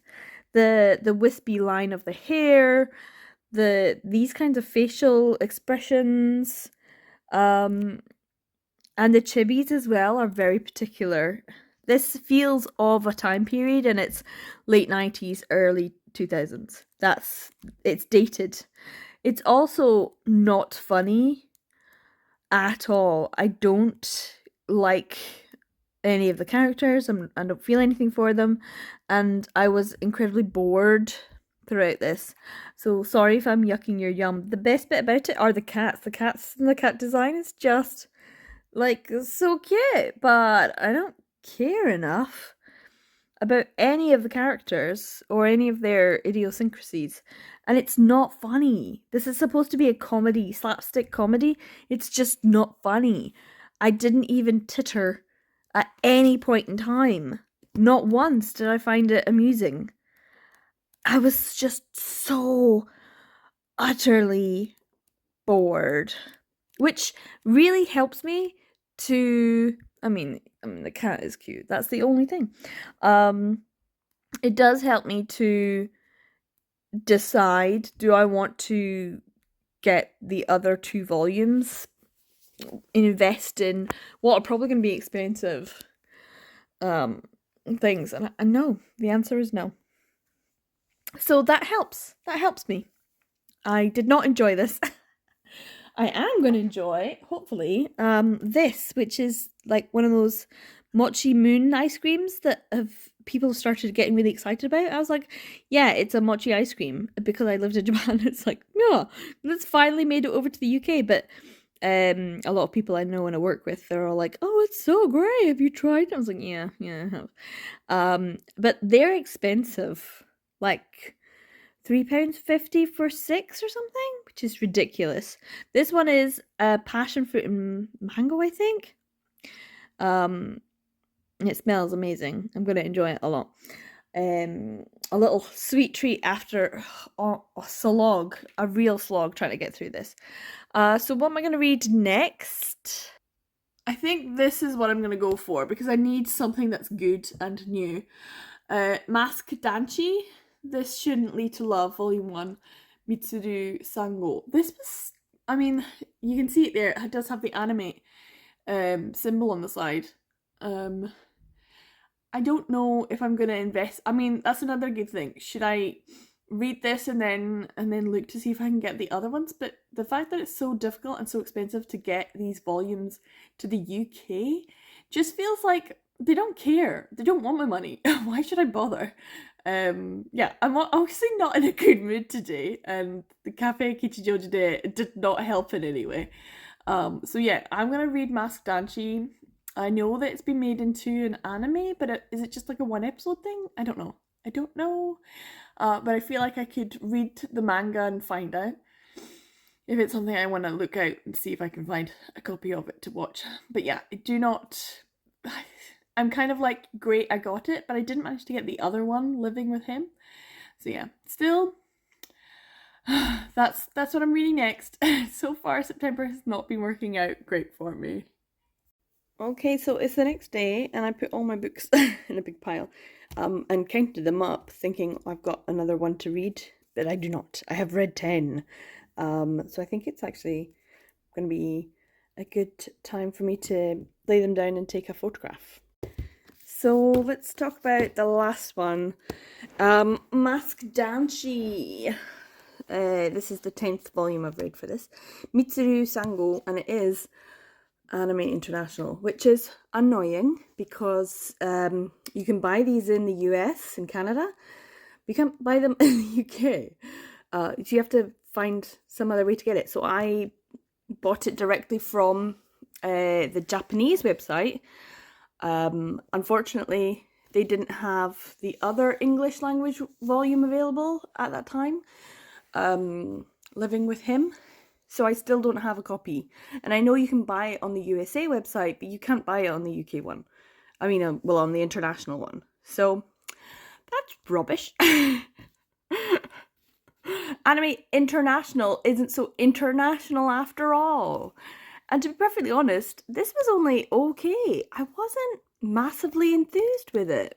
The wispy line of the hair, these kinds of facial expressions, and the chibis as well are very particular. This feels of a time period, and it's late 90s, early 2000s. It's dated. It's also not funny at all. I don't like any of the characters. I don't feel anything for them, and I was incredibly bored throughout this. So sorry if I'm yucking your yum. The best bit about it are the cats. The cats and the cat design is just like so cute, but I don't care enough about any of the characters or any of their idiosyncrasies. And it's not funny. This is supposed to be a comedy, slapstick comedy. It's just not funny. I didn't even titter at any point in time. Not once did I find it amusing. I was just so utterly bored, which really helps me to, I mean the cat is cute. That's the only thing. It does help me to decide, do I want to get the other 2 volumes, invest in what are probably going to be expensive things? And no, the answer is no. So that helps. That helps me. I did not enjoy this. I am going to enjoy, hopefully, this, which is like one of those mochi moon ice creams that people started getting really excited about. I was like, yeah, it's a mochi ice cream because I lived in Japan. It's like, yeah, it's finally made it over to the UK. But a lot of people I know and I work with, they're all like, oh, it's so great. Have you tried it? I was like, yeah, I have. But they're expensive. Like £3.50 for 6 or something, which is ridiculous. This one is passion fruit and mango, I think. It smells amazing. I'm going to enjoy it a lot. A little sweet treat after a slog, a real slog trying to get through this. So what am I going to read next? I think this is what I'm going to go for because I need something that's good and new. Mask Danchi, This Shouldn't Lead to Love, Volume 1, Mitsuru Sango. This was, I mean, you can see it there. It does have the anime symbol on the side. I don't know if I'm going to invest. I mean, that's another good thing. Should I read this and then look to see if I can get the other ones? But the fact that it's so difficult and so expensive to get these volumes to the UK just feels like they don't care. They don't want my money. Why should I bother? Yeah, I'm obviously not in a good mood today, and the Cafe Kichijo today did not help in any way. So yeah, I'm gonna read Mask Danchi. I know that it's been made into an anime, but is it just like a 1 episode thing? I don't know. But I feel like I could read the manga and find out if it's something I want to look out and see if I can find a copy of it to watch. But yeah, I do not. I'm kind of like, great, I got it, but I didn't manage to get the other one, Living with Him. So yeah, still, that's what I'm reading next. So far, September has not been working out great for me. Okay, so it's the next day, and I put all my books in a big pile, and counted them up, thinking I've got another one to read, but I do not. I have read 10. So I think it's actually going to be a good time for me to lay them down and take a photograph. So let's talk about the last one, Mask Danchi. This is the 10th volume I've read for this. Mitsuru Sango, and it is Anime International, which is annoying because you can buy these in the US and Canada. You can't buy them in the UK. So you have to find some other way to get it. So I bought it directly from the Japanese website. Unfortunately, they didn't have the other English language volume available at that time, Living with Him. So I still don't have a copy. And I know you can buy it on the USA website, but you can't buy it on the UK one. I mean, well, on the international one. So that's rubbish. Anime International isn't so international after all. And to be perfectly honest, this was only okay. I wasn't massively enthused with it.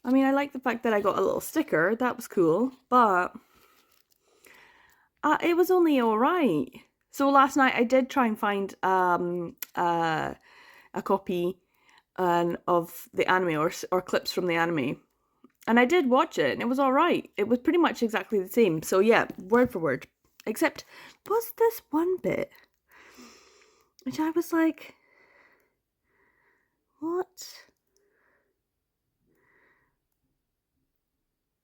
I mean, I like the fact that I got a little sticker. That was cool. But it was only alright. So last night I did try and find a copy of the anime or clips from the anime. And I did watch it and it was alright. It was pretty much exactly the same. So yeah, word for word. Except, was this one bit which I was like, what?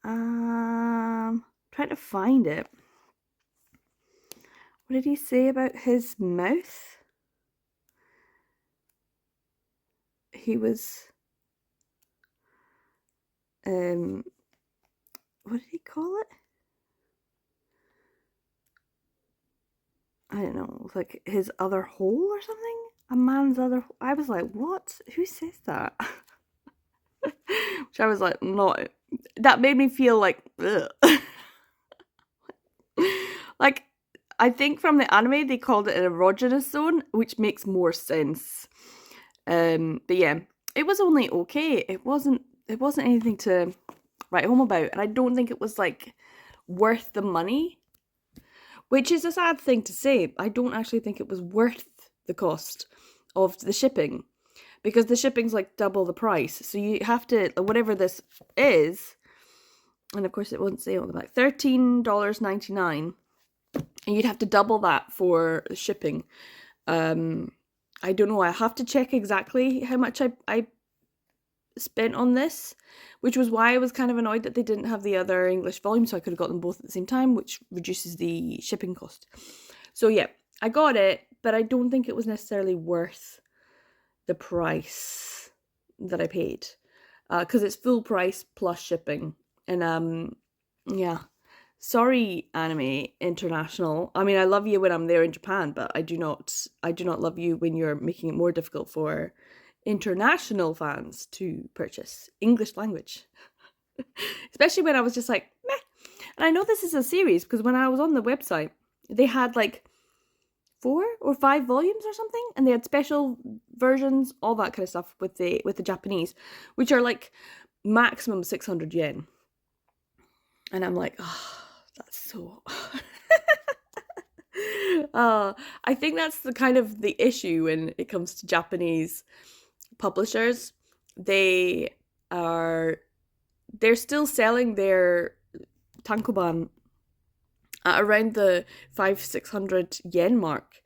Trying to find it. What did he say about his mouth? He was, what did he call it? I don't know, like his other hole or something? A man's other. I was like, what? Who says that? Which I was like, not. That made me feel like, ugh. Like, I think from the anime they called it an erogenous zone, which makes more sense. But yeah, it was only okay. It wasn't anything to write home about, and I don't think it was like worth the money, which is a sad thing to say. I don't actually think it was worth the cost of the shipping, because the shipping's like double the price. So you have to, whatever this is, and of course it won't say on the back, $13.99, and you'd have to double that for shipping. I don't know, I have to check exactly how much I spent on this, which was why I was kind of annoyed that they didn't have the other English volume, so I could have got them both at the same time, which reduces the shipping cost. So yeah, I got it, but I don't think it was necessarily worth the price that I paid, because it's full price plus shipping. And yeah, sorry, Anime International. I mean, I love you when I'm there in Japan, but I do not love you when you're making it more difficult for international fans to purchase English language. Especially when I was just like, meh. And I know this is a series because when I was on the website, they had like 4 or 5 volumes or something, and they had special versions, all that kind of stuff with the Japanese, which are like maximum 600 yen. And I'm like, oh, that's so I think that's the kind of the issue when it comes to Japanese publishers. They're still selling their tankoban at around the 500-600 yen mark,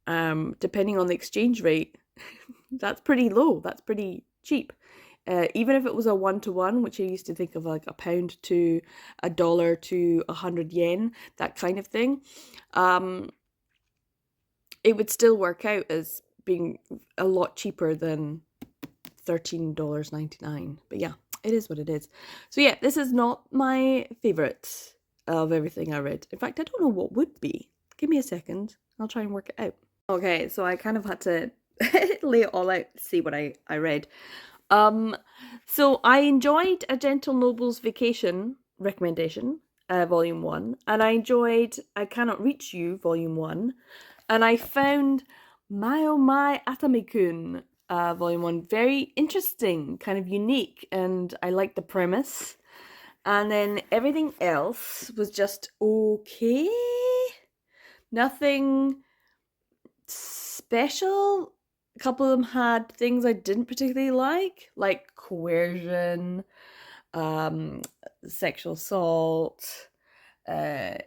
depending on the exchange rate. That's pretty low. That's pretty cheap. Even if it was a 1-to-1, which I used to think of like £1 to $1 to 100 yen, that kind of thing, it would still work out as being a lot cheaper than $13.99. But yeah, it is what it is. So yeah, this is not my favourite of everything I read. In fact, I don't know what would be. Give me a second. I'll try and work it out. Okay, so I kind of had to lay it all out to see what I read. So I enjoyed A Gentle Noble's Vacation recommendation, volume 1, and I enjoyed I Cannot Reach You, volume 1, and I found My Oh My Atami-kun, volume 1, very interesting, kind of unique, and I liked the premise. And then everything else was just okay. Nothing special. A couple of them had things I didn't particularly like coercion, sexual assault,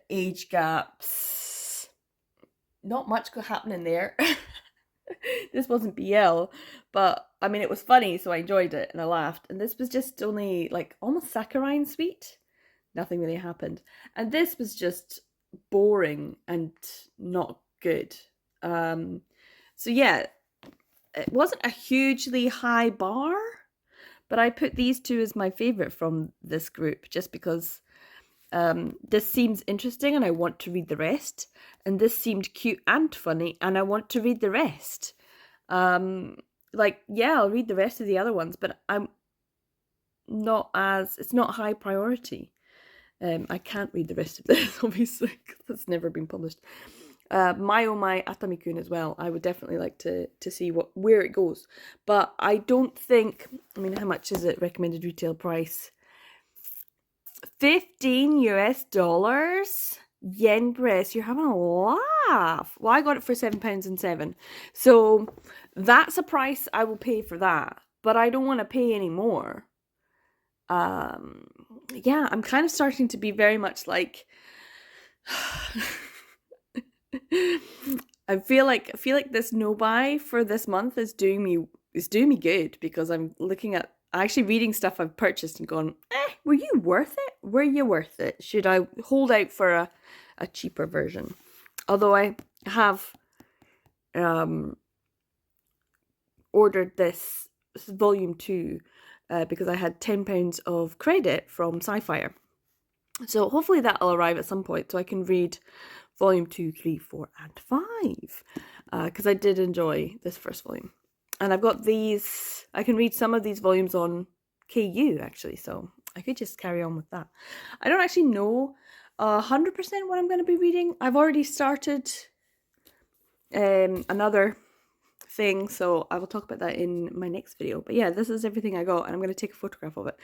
age gaps. Not much happening there. This wasn't BL, but I mean, it was funny, so I enjoyed it and I laughed. And this was just only like almost saccharine sweet. Nothing really happened. And this was just boring and not good. So yeah, it wasn't a hugely high bar, but I put these two as my favorite from this group just because this seems interesting and I want to read the rest, and this seemed cute and funny and I want to read the rest. Like, yeah, I'll read the rest of the other ones, but I'm not as, it's not high priority. I can't read the rest of this, obviously, because it's never been published. My Oh My Atami-kun as well. I would definitely like to see where it goes. But I don't think, I mean, how much is it recommended retail price? $15 US? Yen press, you're having a laugh. Well, I got it for £7.07. So that's a price I will pay for that. But I don't want to pay any more. Yeah, I'm kind of starting to be very much like I feel like this no buy for this month is doing me good, because I'm looking at actually reading stuff I've purchased and gone, were you worth it? Were you worth it? Should I hold out for a cheaper version? Although I have ordered this volume 2 because I had £10 of credit from Sci-Fi. So hopefully that'll arrive at some point so I can read volume 2, 3, 4, and 5. Because I did enjoy this first volume. And I've got these, I can read some of these volumes on KU actually, so I could just carry on with that. I don't actually know 100% what I'm going to be reading. I've already started another thing, so I will talk about that in my next video. But yeah, this is everything I got, and I'm going to take a photograph of it.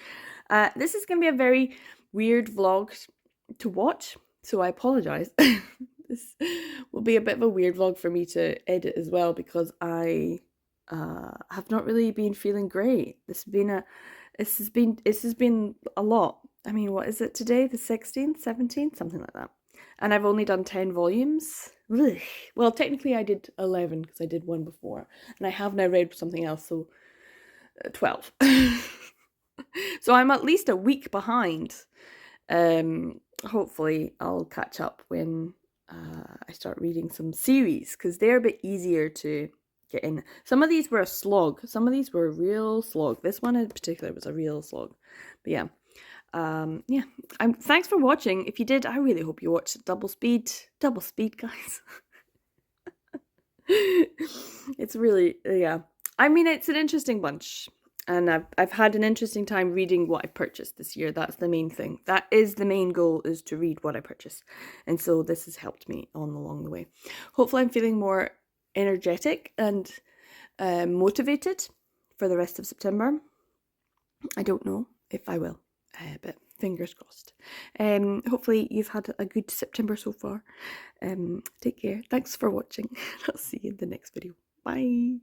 This is going to be a very weird vlog to watch, so I apologise. This will be a bit of a weird vlog for me to edit as well because I have not really been feeling great. This has been a lot. I mean, what is it today? The 16th, 17th, something like that. And I've only done 10 volumes. Ugh. Well, technically I did 11 because I did one before, and I have now read something else, so 12. So I'm at least a week behind. Hopefully I'll catch up when I start reading some series because they're a bit easier to get in. Some of these were a slog. Some of these were a real slog. This one in particular was a real slog. But yeah. Yeah. Thanks for watching. If you did, I really hope you watched Double Speed. Double Speed, guys. It's really, yeah. I mean, it's an interesting bunch. And I've had an interesting time reading what I purchased this year. That's the main thing. That is the main goal, is to read what I purchased. And so this has helped me on along the way. Hopefully I'm feeling more energetic and motivated for the rest of September. I don't know if I will, but fingers crossed. Hopefully you've had a good September so far. Take care. Thanks for watching. I'll see you in the next video. Bye.